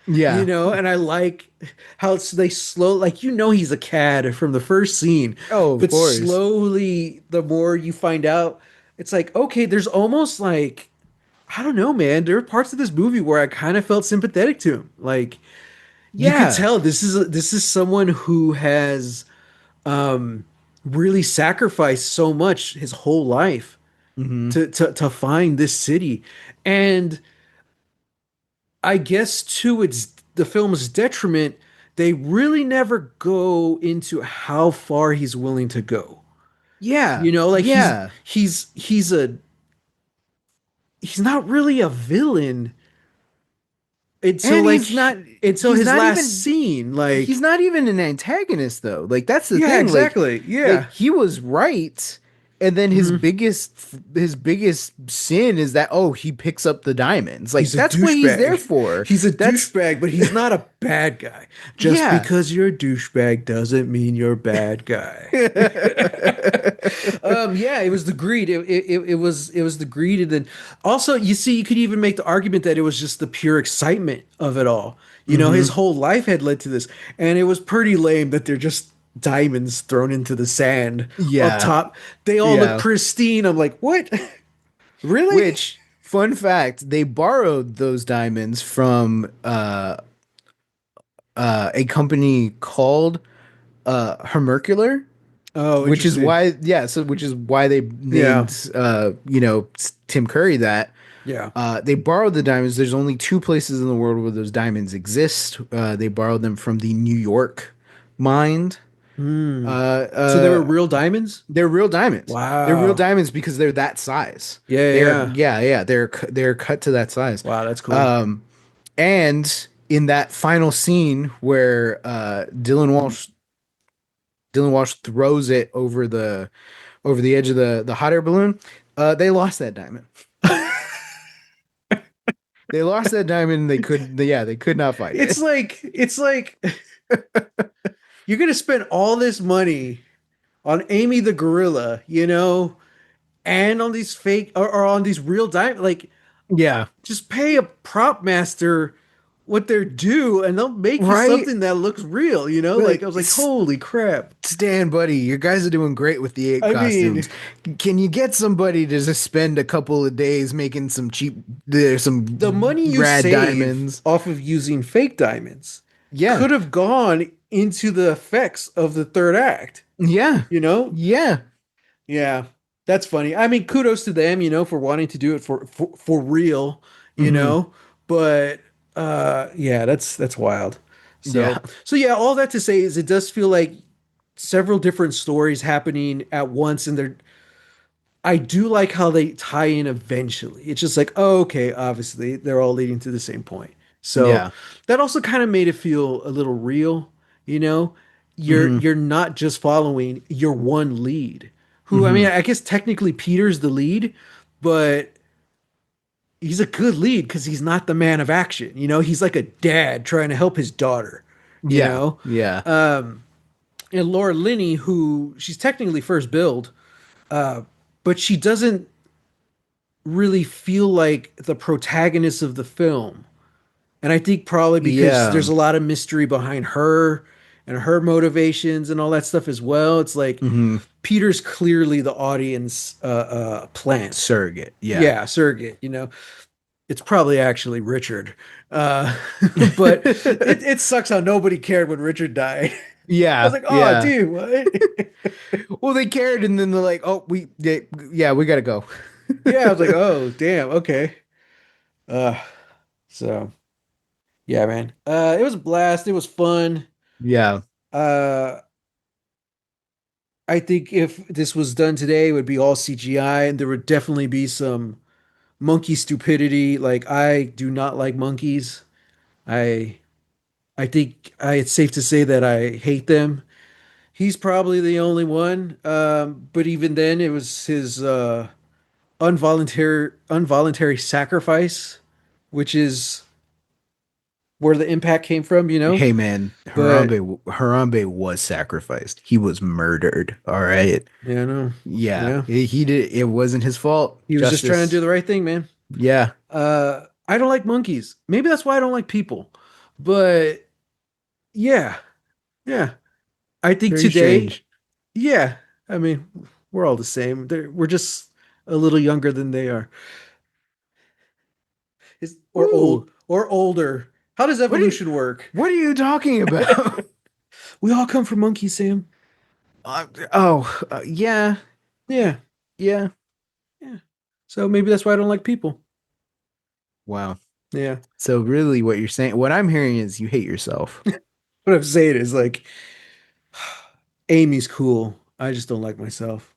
Yeah. and I like how they slow, like, he's a cad from the first scene, Oh, of but course. slowly, the more you find out, it's like, okay, there's almost like, I don't know, man. There are parts of this movie where I kind of felt sympathetic to him. Like, you could Yeah. tell this is someone who has um really sacrificed so much his whole life Hmm. to find this city. And I guess to its the film's detriment, they really never go into how far he's willing to go. Yeah. Like he's Yeah. he's he's a he's not really a villain until And like until he's his not last even scene. he's Like, not even an antagonist though. That's the yeah, thing. exactly. Yeah. He was right, and then Mhm. his biggest sin is that, oh, he picks up the diamonds. He's a That's what he's there douchebag. for. He's a That's douchebag, but he's not a bad guy. Just yeah. because you're a douchebag doesn't mean you're a bad guy. Yeah, it was the greed. It was the greed, and then also you see, you could even make the argument that it was just the pure excitement of it all. His Hmm. whole life had led to this, and it was pretty lame that they're just diamonds thrown into the sand up Yeah. top. They all look Yeah. pristine. I'm like, what? Really? Which, fun fact, they borrowed those diamonds from a company called Hermercular, Oh, which is interesting. why, yeah, so which is why they Yeah, named Tim Curry that. yeah. They borrowed the diamonds. There's only two places in the world where those diamonds exist. They borrowed them from the New York mine. Hmm. Uh, So they were uh, real diamonds? they're real diamonds. They're real Wow. diamonds because they're that size. Yeah, They're yeah. yeah, they're cut to that size. Wow, that's cool. Um, and in that final scene where Dylan Walsh throws it over the edge of the hot air balloon, they lost that diamond. They lost that diamond. And they could not find It's it. like it's like you're gonna spend all this money on Amy the gorilla, and on these fake or on these real diamonds. Like, Yeah. just pay a prop master what they're due, and they'll make you right? something that looks real, you know? Like I Like, was like, holy crap. Stan, buddy, you guys are doing great with the ape I costumes. mean, Can you get somebody to just spend a couple of days making some cheap, there's the some money you rad save diamonds? off of using fake diamonds Yeah, could have gone into the effects of the third act, yeah, you know? yeah. Yeah, that's funny. I mean, kudos to them, for wanting to do it for real, you Hmm. know. But yeah, that's wild. Yeah, So yeah, all that to say is it does feel like several different stories happening at once, and they're I do like how they tie in eventually. It's just like, oh, okay, obviously they're all leading to the same point. So yeah. that also kind of made it feel a little real, you know? Hmm. You're not just following your one lead, who I mean, Hmm. I guess technically Peter's the lead, but he's a good lead because he's not the man of action. He's like a dad trying to help his daughter, you Yeah, know? yeah, Um, and Laura Linney, who she's technically first build, but she doesn't really feel like the protagonist of the film. And I think probably because yeah. there's a lot of mystery behind her and her motivations and all that stuff as well. It's like Hmm. Peter's clearly the audience plant. Surrogate. Yeah. Yeah, surrogate, It's probably actually Richard. Uh, but it sucks how nobody cared when Richard died. I was Yeah, like, oh, yeah. dude, what? Well, they cared, and then they're like, "Oh, yeah, we gotta go." Yeah, I was like, oh, damn, okay. Uh, so yeah, man. It was a blast. It was fun. Yeah, Uh, I think if this was done today, it would be all CGI, and there would definitely be some monkey stupidity. Like I do not like monkeys. I I think it's safe to say that I hate them. He's probably the only one. But even then, it was his involuntary sacrifice, which is where the impact came from, hey man, But Harambe was sacrificed. He was murdered. All right. yeah, no, Yeah, yeah, he did. It wasn't his fault. he was just trying to do Justice. the right thing, man. Yeah, I don't like monkeys. Maybe that's why I don't like people. But yeah, yeah. I think very today, strange. yeah. I mean, we're all the same. We're just a little younger than they are, or Ooh, older. How does what are you, evolution work? what are you talking about? We all come from monkeys, Sam. Yeah, Yeah, yeah. yeah. So maybe that's why I don't like people. Wow. Yeah. So really, what you're saying, what I'm hearing is you hate yourself. What I'm saying is like, Amy's cool. I just don't like myself.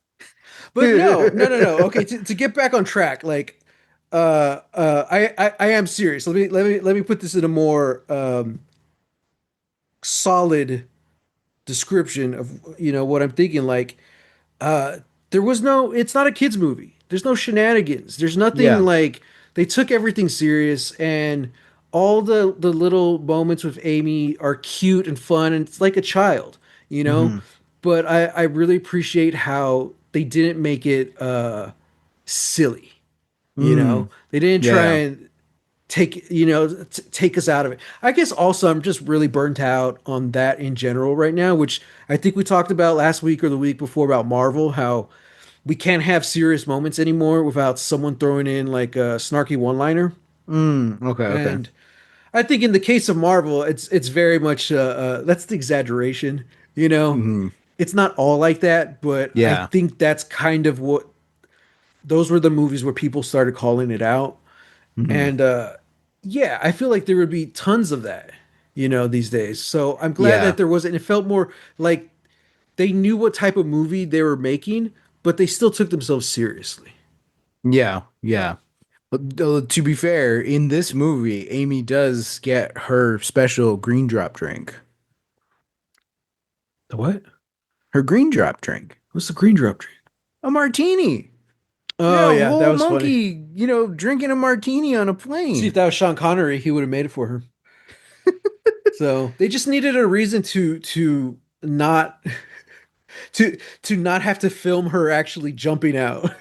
But no, no, no, no. Okay, to get back on track, like, I am serious. Let me put this in a more solid description of what I'm thinking. Like, uh, there was no. It's not a kids movie. There's no shenanigans. There's nothing Yeah. like they took everything serious, and all the little moments with Amy are cute and fun, and it's like a child, you know. Hmm. But I really appreciate how they didn't make it silly. Mm. They didn't try Yeah. and take us out of it. I guess also I'm just really burnt out on that in general right now, which I think we talked about last week or the week before about Marvel, how we can't have serious moments anymore without someone throwing in like a snarky one-liner. Mm. Okay. Okay. And I think in the case of Marvel, it's very much that's the exaggeration, you know. Hmm. It's not all like that, but I Yeah. think that's kind of what those were the movies where people started calling it out. Hmm. And yeah, I feel like there would be tons of that, these days. So I'm glad Yeah. that there wasn't. It felt more like they knew what type of movie they were making, but they still took themselves seriously. Yeah. Yeah. But, to be fair, in this movie, Amy does get her special green drop drink. The what? Her green drop drink. What's the green drop drink? A martini. Oh Yeah, a yeah, that whole was funny. monkey, drinking a martini on a See, if plane. that was Sean Connery, he would have made it for her. So they just needed a reason to not to not have to film her actually jumping out.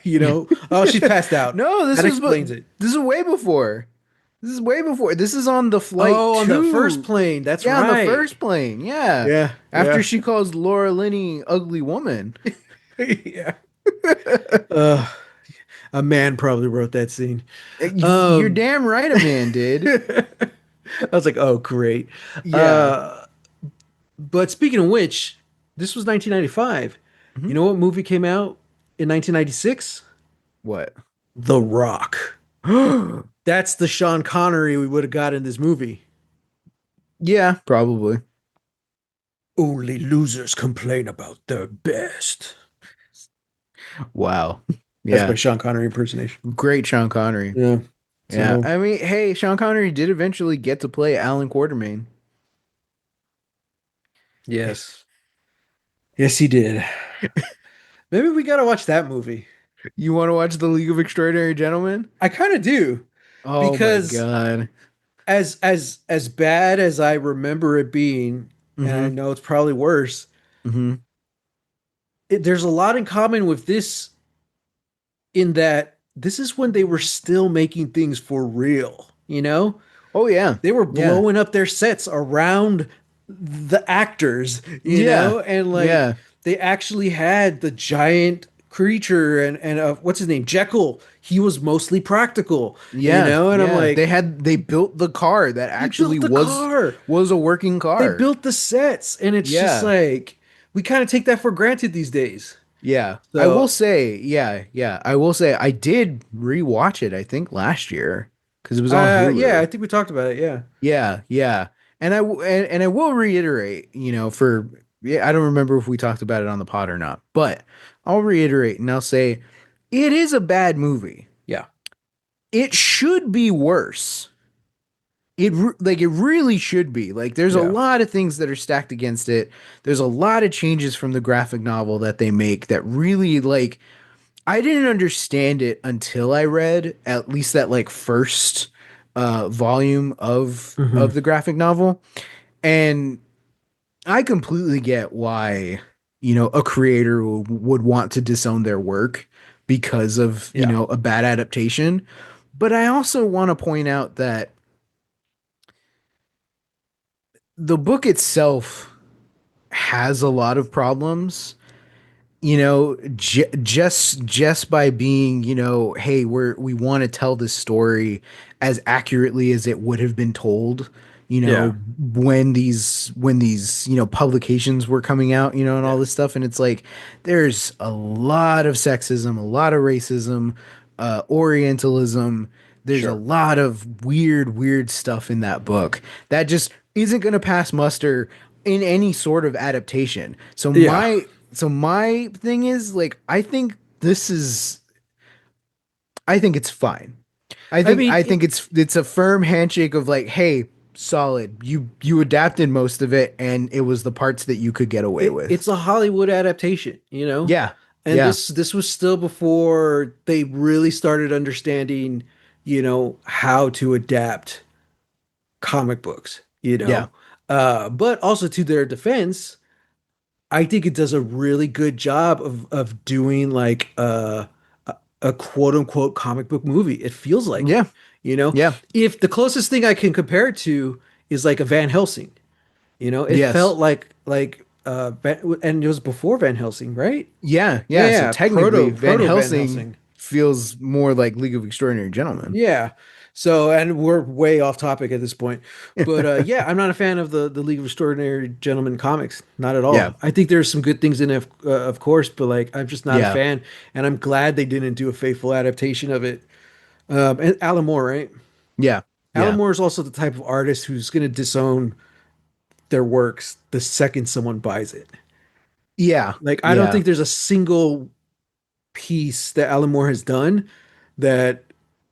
Oh, she's passed out. No, That explains it. this is way before. This is way before. This is on the flight Oh, on the first to, plane. That's yeah, on the right. first plane. Yeah. Yeah, After yeah, she calls Laura Linney ugly woman. yeah. Uh, a man probably wrote that scene. You're Um, damn right a man did. I was like, oh, great. Yeah. Uh, but speaking of which, this was 1995. You Mhm. know what movie came out in 1996? What? The Rock. That's the Sean Connery we would have got in this movie. Yeah, probably. Only losers complain about their best. Wow. That's my Yeah. Sean Connery impersonation. Great Sean Connery. Yeah. Yeah. So, I mean, hey, Sean Connery did eventually get to play Alan Quartermain. yes. Yes, he did. Maybe we got to watch that movie. You want to watch The League of Extraordinary Gentlemen? I kind of do Oh my because God. as bad as I remember it being, and I Mm-hmm. know it's probably worse, Mm-hmm. there's a lot in common with this in that this is when they were still making things for real, you know? Oh yeah. They were Yeah. blowing up their sets around the actors, you Yeah. know, and like Yeah. they actually had the giant creature and what's his name, Jekyll. He was mostly practical, you Yeah. know, and I'm Yeah. like, They built the car that they actually built the car, was a working they car. built the sets, and it's just Yeah. like we kind of take that for granted these days. Yeah. I will So, say, yeah, yeah. I will say I did rewatch it, I think last year because it was on yeah, I Hulu. think we talked about it. Yeah, Yeah, yeah. And I will reiterate, for yeah, I don't remember if we talked about it on the pod or not, but I'll reiterate and I'll say it is a bad movie. yeah, It should be worse. It really should be. Like there's a yeah, lot of things that are stacked against it. There's a lot of changes from the graphic novel that they make that really like I didn't understand it until I read at least that like first volume of hmm, the graphic novel. And I completely get why, a creator would want to disown their work because of, yeah, a bad adaptation. But I also want to point out that the book itself has a lot of problems. Just by being, hey, we want to tell this story as accurately as it would have been told, yeah, when these publications were coming out, and all yeah, this stuff. And it's like there's a lot of sexism, a lot of racism, Orientalism. There's a sure, lot of weird stuff in that book that just isn't going to pass muster in any sort of adaptation. yeah. So my thing is like I think it's fine. I mean, I think it's a firm handshake of like, hey, solid. You adapted most of it and it was the parts that you could get away with. it's a Hollywood adaptation, you know? Yeah. And Yeah. this was still before they really started understanding, how to adapt comic books, you Yeah. know? But also to their defense, I think it does a really good job of doing like a quote unquote comic book movie. It feels like it, Yeah. you know? Yeah. If the closest thing I can compare it to is like a Van Helsing. It Yes. felt and it was before Van Helsing, right? Yeah. Yeah, Yeah. So yeah, technically Van proto Van Helsing Helsing. feels more like League of Extraordinary Gentlemen. Yeah. So, and we're way off topic at this point, but yeah, I'm not a fan of the League of Extraordinary Gentlemen comics, not at Yeah. all. I think there's some good things in it, of course, but like I'm just not a Yeah. fan, and I'm glad they didn't do a faithful adaptation of it. And Alan Moore, right? Yeah. Alan Yeah. Moore is also the type of artist who's going to disown their works the second someone buys it. Yeah. Like I don't Yeah. think there's a single piece that Alan Moore has done that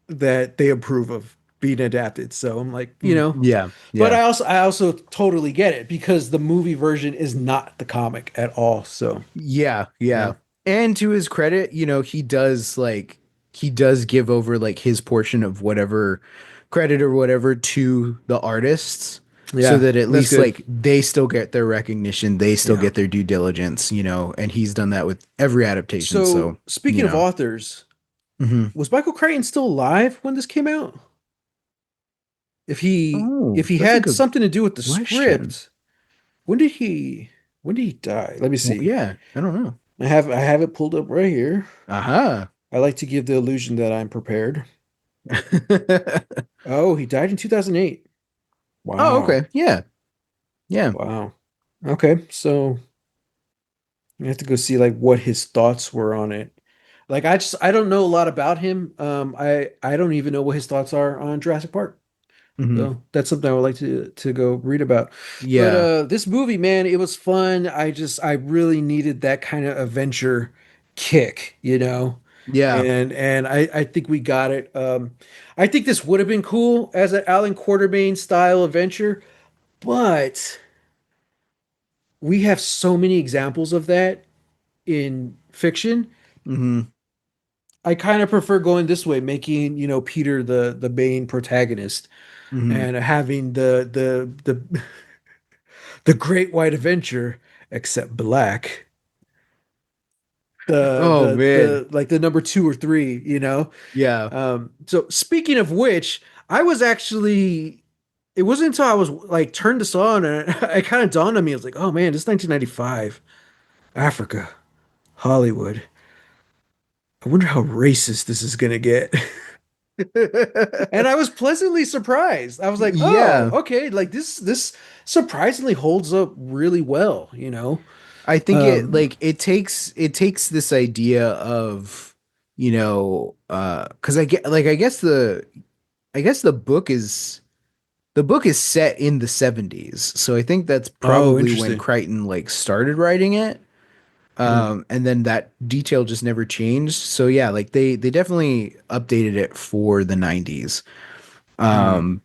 they approve of being adapted. So I'm like, Yeah. but Yeah. I also totally get it because the movie version is not the comic at all. So Yeah, yeah, yeah. And to his credit, he does give over like his portion of whatever credit or whatever to the artists so yeah, that at that's least good. like they still get their recognition, they still Yeah. get their due diligence, and he's done that with every adaptation. So So, speaking you of know. authors, Mhm. was Michael Crichton still alive when this came out? If Oh, he that's a had good something to do with the question. script, when did he when did he die? Let me Well, see. yeah, I don't know. I have it pulled up right here. Aha. I like to give the illusion that I'm prepared. Oh, he died in 2008. Oh, Wow. okay. Yeah. Yeah. Wow. Okay, so you have to go see like what his thoughts were on it. Like I don't know a lot about him. I don't even know what his thoughts are on Jurassic Park. Hmm. So that's something I would like to go read about. But Yeah. this movie, man, it was fun. I really needed that kind of adventure kick, you know. Yeah. And I think we got it. I think this would have been cool as an Alan Quartermain style adventure, but we have so many examples of that in fiction. Hmm. I kind of prefer going this way, making, Peter the main protagonist Hmm. and having the Great White Adventure, except black. The Oh the man. the like the number two or three, you know. Yeah. So speaking of which, I was actually it wasn't until I was like turned this on and it kind of dawned on me. I was like, oh man, this is 1995, Africa, Hollywood. I wonder how racist this is gonna get. And I was pleasantly surprised. I was like, oh, Yeah. okay, like this surprisingly holds up really well, you know. I think it Um, like it takes this idea of, because I guess the book is set in the 70s. So I think that's oh, probably when interesting. Crichton like started writing it. Hmm. And then that detail just never changed. So yeah, like they definitely updated it for the 90s. Hmm. Um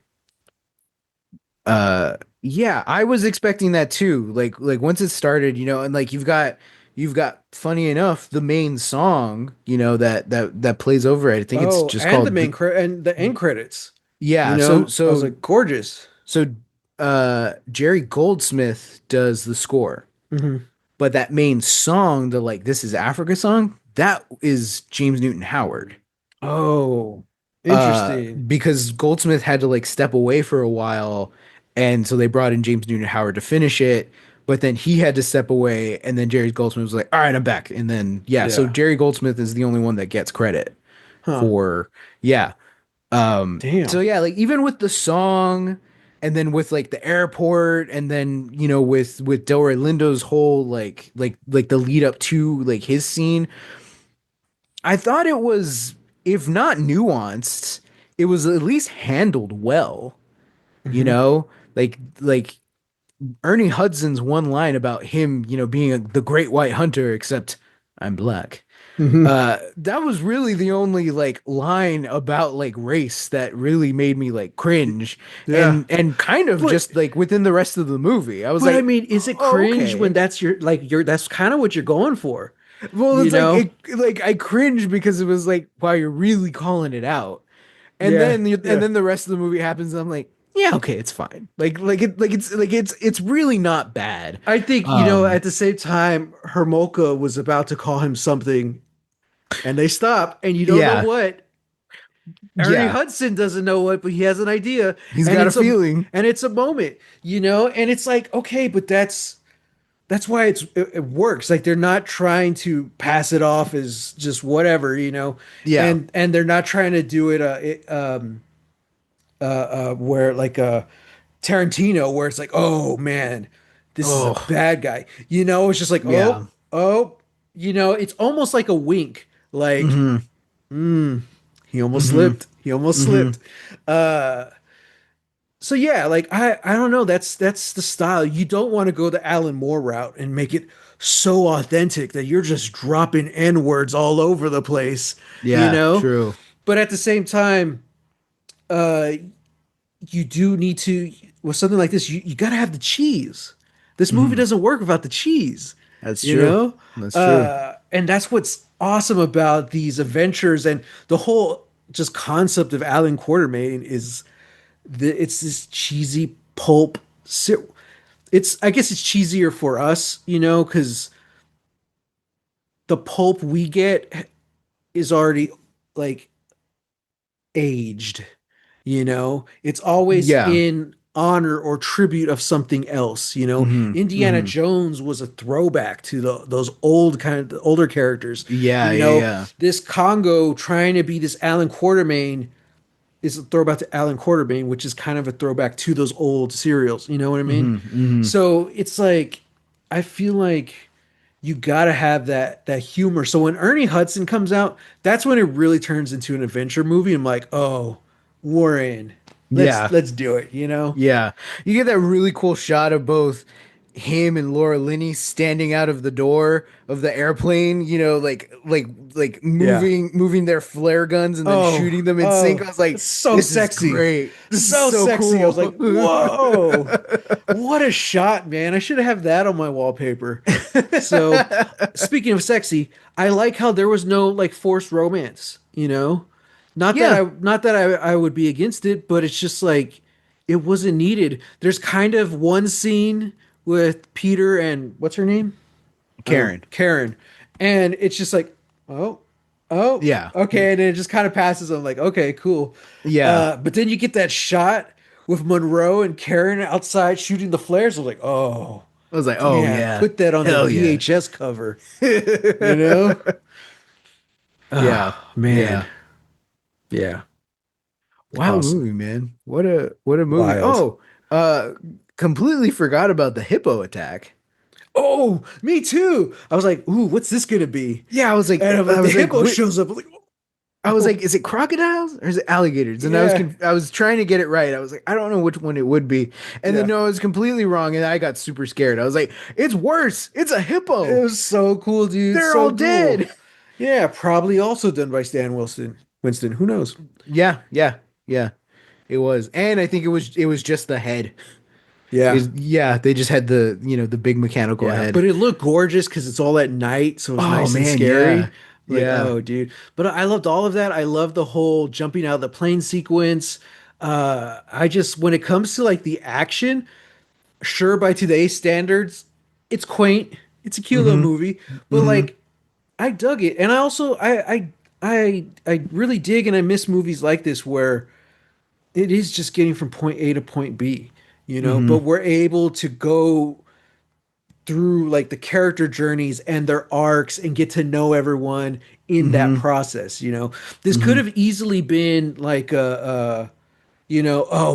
yeah, I was expecting that too. Like once it started, and like you've got funny enough the main song, that plays over it. I think it's Oh, just and the called main and the end credits. yeah, so I was so like, gorgeous. so Jerry Goldsmith does the score. Hmm. But that main song, the like This Is Africa song, that is James Newton Howard. Oh, interesting. Because Goldsmith had to like step away for a while, and so they brought in James Newton Howard to finish it. But then he had to step away, and then Jerry Goldsmith was like, "All right, I'm back." And then yeah, so Yeah. Jerry Goldsmith is the only one that gets credit Huh. for yeah. So Damn. yeah, like even with the song, and then with like the airport, and then with Delroy Lindo's whole like the lead up to like his scene, I thought it was, if not nuanced, it was at least handled well. You Hmm. know, like Ernie Hudson's one line about him, being the great white hunter, except I'm black. Hmm. That was really the only like line about like race that really made me like cringe, Yeah. and kind of But just like within the rest of the movie. I was I like, mean, is it oh, cringe when okay. that's your that's kind of what you're going for, Well, you it's like know? I cringe because it was like, wow, you're really calling it out. And Yeah. then Yeah. I think, Um, at the same time, Hermoka was about to call him something and they stop, and you don't know yeah, what. Ernie yeah, Hudson doesn't know what, but he has an idea, he's and got a it's a feeling. and it's a moment, and it's like, okay, but that's why it works. Like they're not trying to pass it off as just whatever, Yeah. and they're not trying to do where like Tarantino, where it's like, oh man, this is a Oh, bad guy. It's just like, yeah. oh, it's almost like a wink, like, Mm-hmm. he almost Mm-hmm. slipped. He almost Mm-hmm. slipped. Uh, so yeah, like I don't know. That's the style. You don't want to go the Alan Moore route and make it so authentic that you're just dropping N words all over the place, you Yeah, know. true. But at the same time, uh, you do need to with something like this. You got to have the cheese. This movie Mm-hmm. doesn't work without the cheese, That's you true. know. That's true. And that's what's awesome about these adventures and the whole just concept of Alan Quartermain is it's this cheesy pulp. It's I guess it's cheesier for us, because the pulp we get is already like aged, It's always Yeah. in honor or tribute of something else. Hmm. Indiana Hmm. Jones was a throwback to those old kind of the older characters. Yeah, You yeah, know, yeah. this Congo trying to be this Alan Quartermain is a throwback to Alan Quartermain, which is kind of a throwback to those old serials. You know what I mean? Hmm. Hmm. So it's like I feel like you gotta have that humor. So when Ernie Hudson comes out, that's when it really turns into an adventure movie. I'm like, oh, we're in. Let's Yeah. let's do it. Yeah. You get that really cool shot of both him and Laura Linney standing out of the door of the airplane, like Yeah. moving their flare guns and then Oh, shooting them in sync. I oh, was like, it's so this is sexy. great. This is So so sexy. I was cool. like, whoa, what a shot, man. I should have that on my wallpaper. So, speaking of sexy, I like how there was no like forced romance. Yeah, Not that I would be against it, but it's just like it wasn't needed. There's kind of one scene with Peter and what's her name? Karen. Karen. And it's just like, oh, oh, Yeah. okay. And then it just kind of passes. I'm like, okay, cool. Yeah. But then you get that shot with Monroe and Karen outside shooting the flares. I was like, oh, I was like, oh damn, yeah. put that on the Hell yeah. VHS cover, you know? Yeah. Oh, man. Yeah. Yeah. Wild Awesome. movie, man. What a movie. Wild. Oh, uh completely forgot about the hippo attack. Oh, me too. I was like, ooh, what's this going to be? Yeah, I was like, And I'm like, the hippo shows up. I'm like, oh, is it crocodiles or is it alligators? And yeah. I was trying to get it right. I was like, I don't know which one it would be. And then Yeah. no, I was completely wrong, and I got super scared. I was like, it's worse. It's a It hippo. was so cool, dude. They're all So cool. dead. Yeah, probably also done by Stan Wilson. Winston, who knows? Yeah, yeah, yeah. It was, and I think it was just the head. Yeah. Yeah, they just had the big mechanical Yeah. head. But it looked gorgeous because it's all at night, so it's Oh nice and man, yeah, scary. Like, yeah. oh, dude. But I loved all of that. I love the whole jumping out of the plane sequence. I just when it comes to like the action, sure by today's standards, it's quaint. It's a cute little Mm-hmm. movie. But Mm-hmm. like I dug it. And I also I really dig and I miss movies like this where it is just getting from point A to point B, Mm-hmm. but we're able to go through like the character journeys and their arcs and get to know everyone in that Mm-hmm. process. This could Mm-hmm. have easily been like oh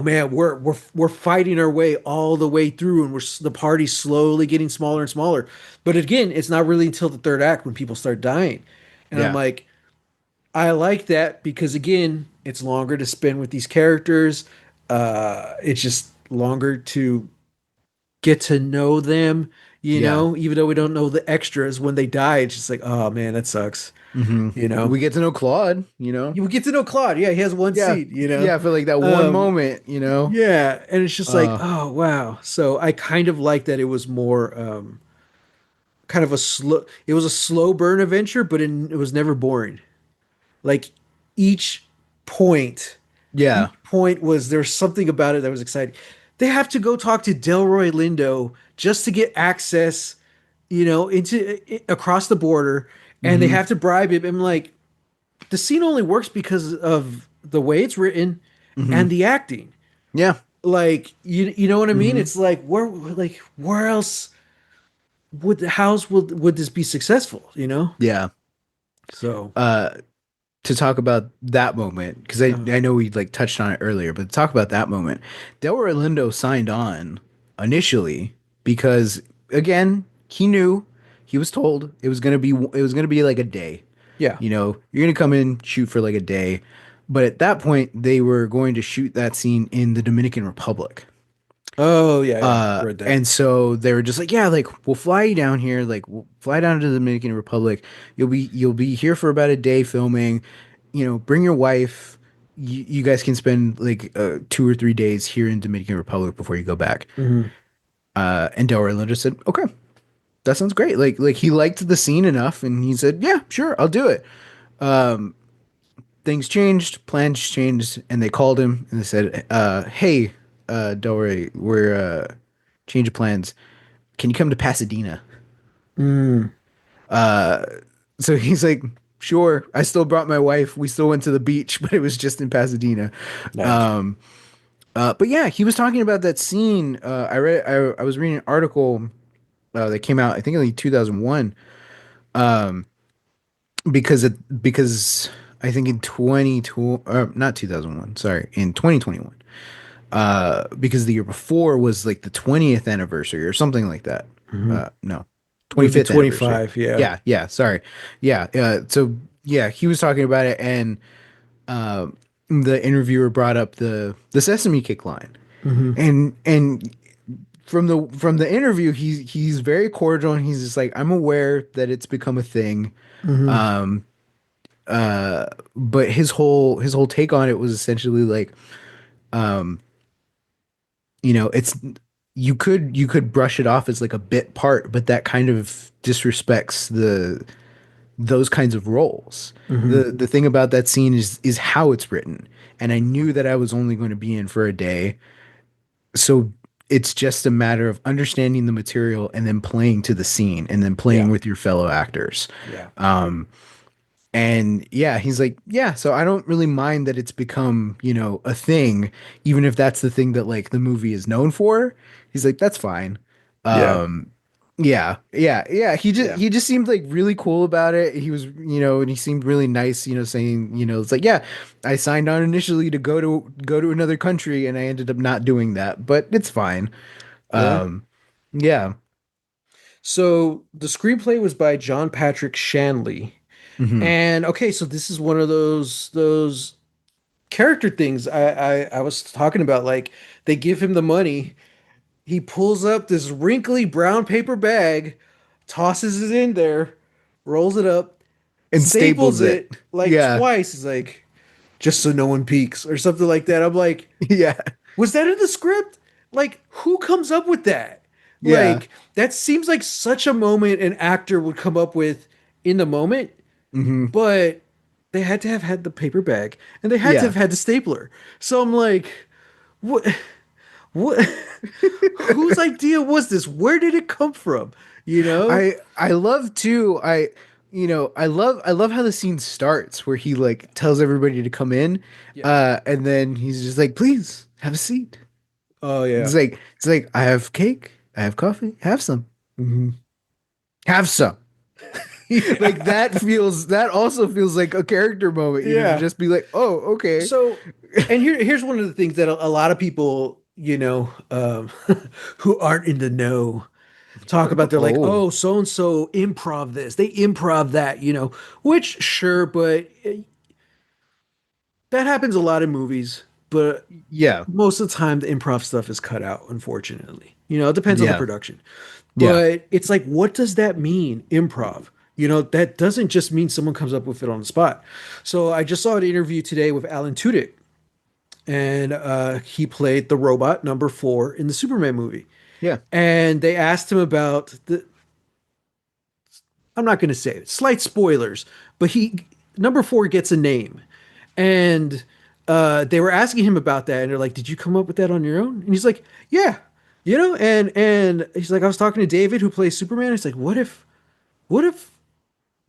man, we're fighting our way all the way through and the party's slowly getting smaller and smaller. But again, it's not really until the third act when people start dying. And I'm Yeah. like, I like that because again, it's longer to spend with these characters. It's just longer to get to know them, Yeah. even though we don't know the extras when they die. It's just like, oh man, that sucks. Mm-hmm. You know, We get to know Claude. you get to know Claude. Yeah, he has one Yeah. scene. Yeah, for like that one Um, moment. yeah, and it's just like, Uh oh wow. So I kind of like that it was more kind of a slow. It was a slow burn adventure, but it was never boring. Like each point, yeah. each point was there's something about it that was exciting. They have to go talk to Delroy Lindo just to get access, into across the border, and they Mm-hmm. have to bribe him. I'm like, the scene only works because of the way it's written Mm-hmm. and the acting. Yeah. Like you know what I mean? Mm-hmm. It's where else would this be successful? Yeah. So Uh to talk about that moment, because I, uh, I know we like touched on it earlier, but to talk about that moment, Delroy Lindo signed on initially because again, he knew he was told it was gonna be like a day. yeah. You're gonna come in, shoot for like a day. But at that point, they were going to shoot that scene in the Dominican Republic. Oh yeah. Read that. And so they were just like, yeah, like we'll fly you down here, like we'll fly down to the Dominican Republic. You'll be here for about a day filming. Bring your wife. You guys can spend like 2 or 3 days here in Dominican Republic before you go back. Mhm. And Del Rey just said, okay, that sounds great. Like he liked the scene enough, and he said, yeah, sure, I'll do it. Things changed, plans changed, and they called him and they said, hey, Del Rey, we're change of plans. Can you come to Pasadena? Mm. So he's like, sure. I still brought my wife. We still went to the beach, but it was just in Pasadena. Nice. Um, but yeah, he was talking about that scene. I was reading an article that came out, I think in like 2001. Because I think in 2020, not 2001, sorry, in 2021. Because the year before was like the 20th anniversary or something like that. Hmm. No, Would be 25th anniversary. 25. Yeah. Yeah, sorry. Yeah, so yeah, he was talking about it, and the interviewer brought up the Sesame Kick line, Hmm. and from the interview, he's very cordial, and he's just like, I'm aware that it's become a thing. Hmm. Um, but his whole take on it was essentially like, it's you could brush it off as like a bit part, but that kind of disrespects those kinds of roles. Hmm. The thing about that scene is how it's written. And I knew that I was only going to be in for a day. So it's just a matter of understanding the material and then playing to the scene and then playing Yeah. with your fellow actors. Yeah. And yeah, he's like, yeah, so I don't really mind that it's become, a thing, even if that's the thing that like the movie is known for. He's like, that's fine. Yeah. Um, yeah, yeah, yeah. He just Yeah. he just seemed like really cool about it. He was, and he seemed really nice, saying, it's like, yeah, I signed on initially to go to another country and I ended up not doing that, but it's fine. Yeah. Um, yeah. So the screenplay was by John Patrick Shanley. Hmm. And okay, so this is one of those character things I was talking about. Like they give him the money, he pulls up this wrinkly brown paper bag, tosses it in there, rolls it up, And staples staples it. it like Yeah. twice. He's like, just so no one peeks or something like that. I'm like, Yeah. was that in the script? Like, who comes up with that? Yeah. Like, that seems like such a moment an actor would come up with in the moment, Hmm. but they had to have had the paper bag and they had to Yeah. have had the stapler. So I'm like, what? What? Whose idea was this? Where did it come from? You know? I love too. I love how the scene starts where he like tells everybody to come in, Yeah. and then he's just like, please have a seat. Oh yeah. It's like I have cake, I have coffee, have some. Hmm. Have some. Like Yeah. that also feels like a character moment, to Yeah. just be like, oh, okay. So, and here's one of the things that a lot of people, who aren't in the know talk about. They're like, Oh, oh, so and so improv this, they improv that, which sure, but that happens a lot in movies. But yeah. most of the time, the improv stuff is cut out, unfortunately. It depends on the Yeah. production. Yeah. But it's like, what does that mean, improv? That doesn't just mean someone comes up with it on the spot. So I just saw an interview today with Alan Tudyk, and he played the robot number 4 in the Superman movie. Yeah. And they asked him about I'm not going to say it, slight spoilers, but number 4 gets a name. And they were asking him about that, and they're like, "Did you come up with that on your own?" And he's like, "Yeah, And he's like, "I was talking to David, who plays Superman. He's like, what if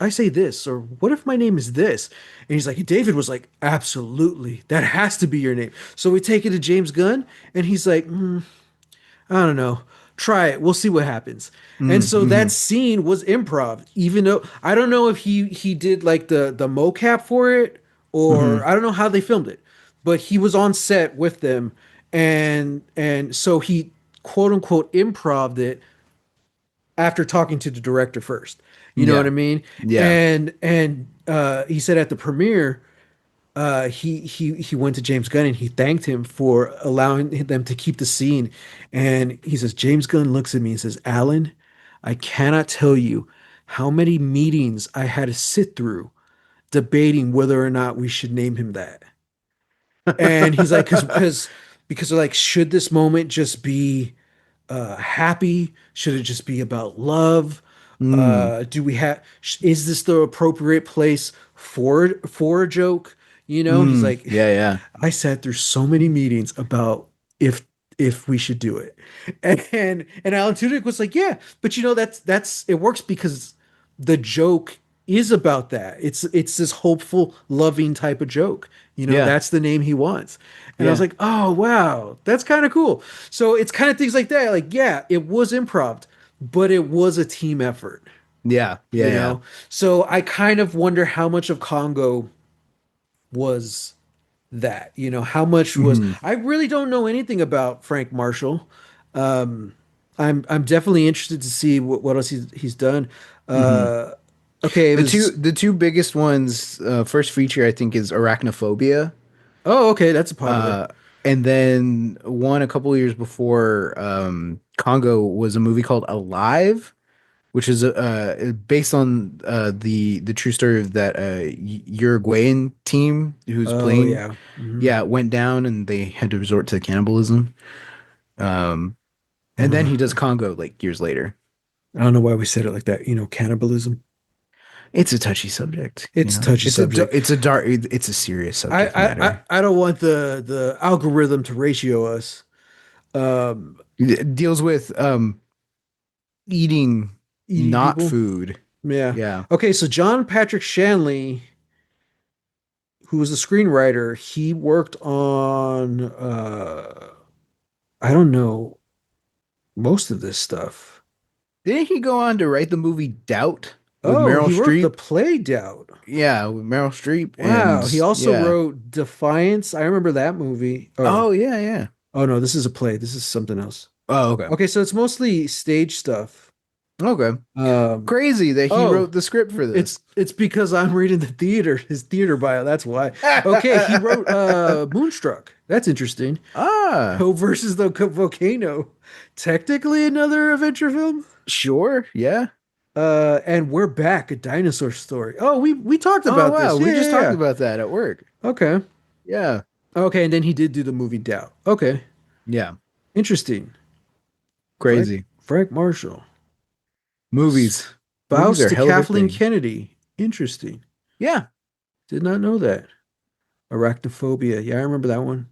I say this, or what if my name is this?" And he's like, David was like, "Absolutely, that has to be your name." So we take it to James Gunn, and he's like, I don't know. Try it. We'll see what happens. And so that Mm-hmm. scene was improv, even though I don't know if he did like the mocap for it, or Hmm. I don't know how they filmed it, but he was on set with them, and so he quote unquote improved it after talking to the director first. You know what Yeah. I mean? Yeah. And he said at the premiere, he went to James Gunn and he thanked him for allowing them to keep the scene. And he says, James Gunn looks at me and says, Alan, I cannot tell you how many meetings I had to sit through debating whether or not we should name him that. And he's like, because they're like, should this moment just be happy? Should it just be about love? Mm. Do we have? Is this the appropriate place for a joke? He's Mm. like, Yeah, yeah. I sat through so many meetings about if we should do it, and Alan Tudyk was like, yeah, but that's it works because the joke. is about that. It's this hopeful, loving type of joke. Yeah. That's the name he wants. And I was Yeah. like, oh wow, that's kind of cool. So it's kind of things like that. Like, yeah, it was improv, but it was a team effort, Yeah. Yeah. you Yeah. know? So I kind of wonder how much of Congo was that, how much was Hmm. I really don't know anything about Frank Marshall. Um, I'm definitely interested to see what else he's done. Hmm. Uh, okay, it was The two biggest ones, first feature I think is Arachnophobia. oh, okay, that's a popular. Uh, and then one a couple years before Congo was a movie called Alive, which is based on the true story of that Uruguayan team whose Oh plane, yeah. yeah, went down and they had to resort to cannibalism. Um, I and don't then know. he does Congo like years later. I don't know why we said it like that. Cannibalism. It's a touchy subject, you It's a know. touchy subject. It's a dark it's a serious I subject I I, matter. I don't want the algorithm to ratio us. Um, It deals with eating eating not people. food. Yeah. Yeah. Okay, so John Patrick Shanley, who was the screenwriter, he worked on I don't know most of this stuff. Didn't he go on to write the movie Doubt with Oh, Meryl he wrote the Streep? play Doubt. Yeah, with Meryl Streep and Wow, he also yeah. wrote Defiance. I remember that movie. Oh yeah, yeah. Oh no, this is a play. This is something else. Oh, okay. Okay, so it's mostly stage stuff. Okay. Um, Crazy that he oh, wrote the script for it's this. it's because I'm reading his theater bio. That's why. Okay, he wrote Moonstruck. That's interesting. Ah, Poe versus the volcano. Technically another adventure film. sure. Yeah. And We're Back, a dinosaur story. Oh, we talked Oh about wow, this. Yeah, we just yeah, talked yeah. about that at work. Okay. Yeah. Okay, and then he did do the movie Doubt. Okay. Yeah. Interesting. Frank Crazy. Frank Marshall. Movies. Movies Spouse are a to hell of a Kathleen thing. Kennedy. Interesting. Yeah. Did not know that. Arachnophobia. Yeah, I remember that one.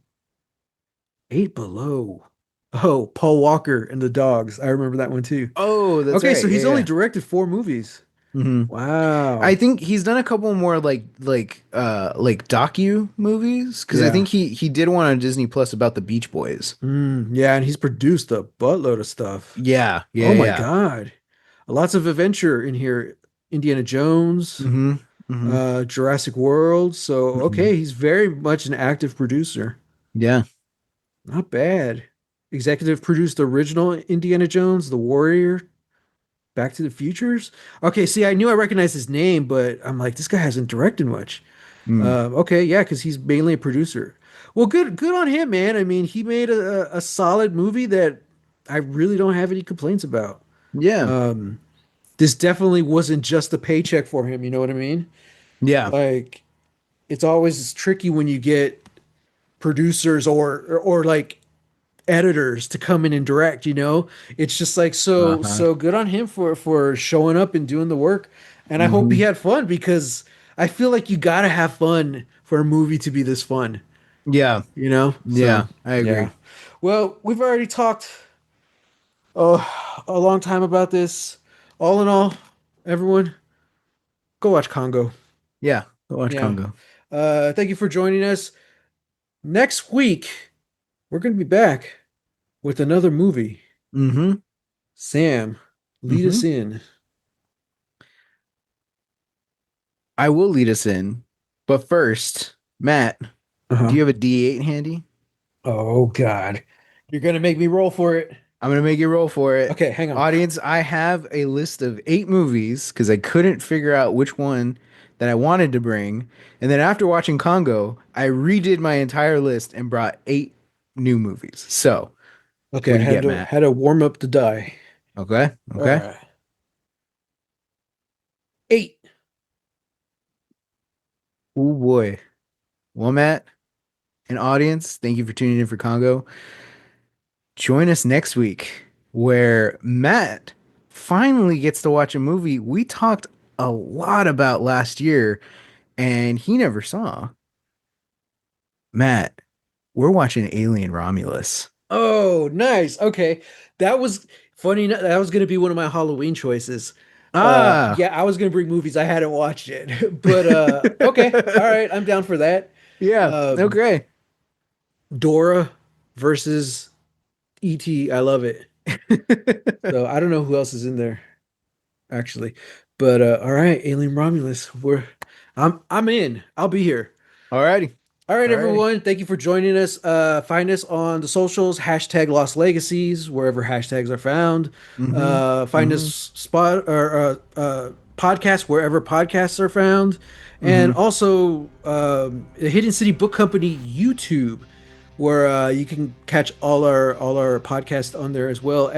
Eight Below. Oh, Paul Walker and the Dogs. I remember that one too. Oh, that's Okay, right. so Yeah, he's only yeah. directed four movies. Hmm. I Wow. think he's done a couple more like docu movies because I Yeah. think he did one on Disney Plus about the Beach Boys. Yeah, and he's produced a buttload of stuff. Yeah, yeah, Oh my yeah. God. Lots of adventure in here. Indiana Jones, Mm-hmm. Mm-hmm. Jurassic World. So, Hmm. okay, he's very much an active producer. Yeah. Not bad. Executive produced the original Indiana Jones, The Warrior, Back to the Futures. Okay, see, I knew I recognized his name, but I'm like, this guy hasn't directed much. Mm. Okay, yeah, because he's mainly a producer. Well, good on him, man. I mean, he made a solid movie that I really don't have any complaints about. Yeah. Um, this definitely wasn't just a paycheck for him. You know what I mean? Yeah. Like, it's always tricky when you get producers or like editors to come in and direct. It's just like Uh-huh. so good on him for showing up and doing the work. And I hope he Hmm. had fun because I feel like you gotta have fun for a movie to be this fun. Yeah. So Yeah. I yeah. agree. Well, we've already talked uh, a long time about this. All in all, everyone, go watch Congo. Yeah. Go watch Yeah. Congo. Thank you for joining us. Next week, we're going to be back with another movie. Mm-hmm. Sam, lead Mm-hmm. us in. I will lead us in, but first, Matt, do Uh-huh. you have a D8 handy? Oh, God. You're going to make me roll for it. I'm gonna make you roll for it. Okay, hang on. Audience, I have a list of 8 movies because I couldn't figure out which one that I wanted to bring. And then after watching Congo, I redid my entire list and brought 8 new movies. So, Okay, what I do you had get, to Matt? had to warm up the die. Okay, All okay. right. 8. Oh boy. Well, Matt, and audience, thank you for tuning in for Congo. Join us next week where Matt finally gets to watch a movie we talked a lot about last year and he never saw. Matt, we're watching Alien Romulus. Oh, nice. Okay. That was funny. That was going to be one of my Halloween choices. Ah. Yeah, I was gonna bring movies. I hadn't watched it, but okay, all right, I'm down for that. Yeah. Um, Okay. Dora versus E.T. I love it. So I don't know who else is in there actually, but all right, Alien Romulus. I'm in. I'll be here. Alrighty. All right, Alrighty. everyone. Thank you for joining us. Find us on the socials, hashtag Lost Legacies, wherever hashtags are found. Mm-hmm. Find Mm-hmm. us spot or podcast wherever podcasts are found, and Mm-hmm. also the Hidden City Book Company YouTube, where you can catch all our podcasts on there as well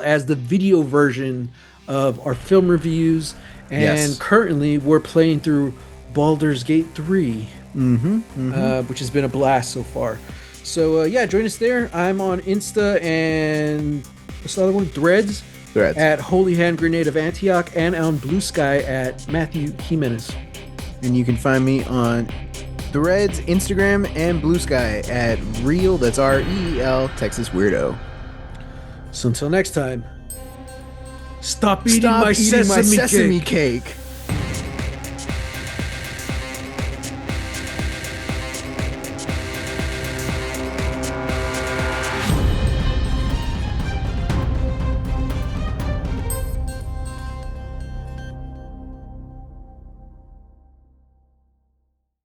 as the video version of our film reviews. And Yes. currently, we're playing through Baldur's Gate 3, Mm-hmm. Mm-hmm. which has been a blast so far. So yeah, join us there. I'm on Insta and what's the other one? Threads Threads. at Holy Hand Grenade of Antioch, and on BluSky at Matthew Jimenez. And you can find me on Threads, Instagram, and BluSky at Real, that's REEL, Texas Weirdo. So until next time, stop eating Stop my eating my sesame sesame cake. cake.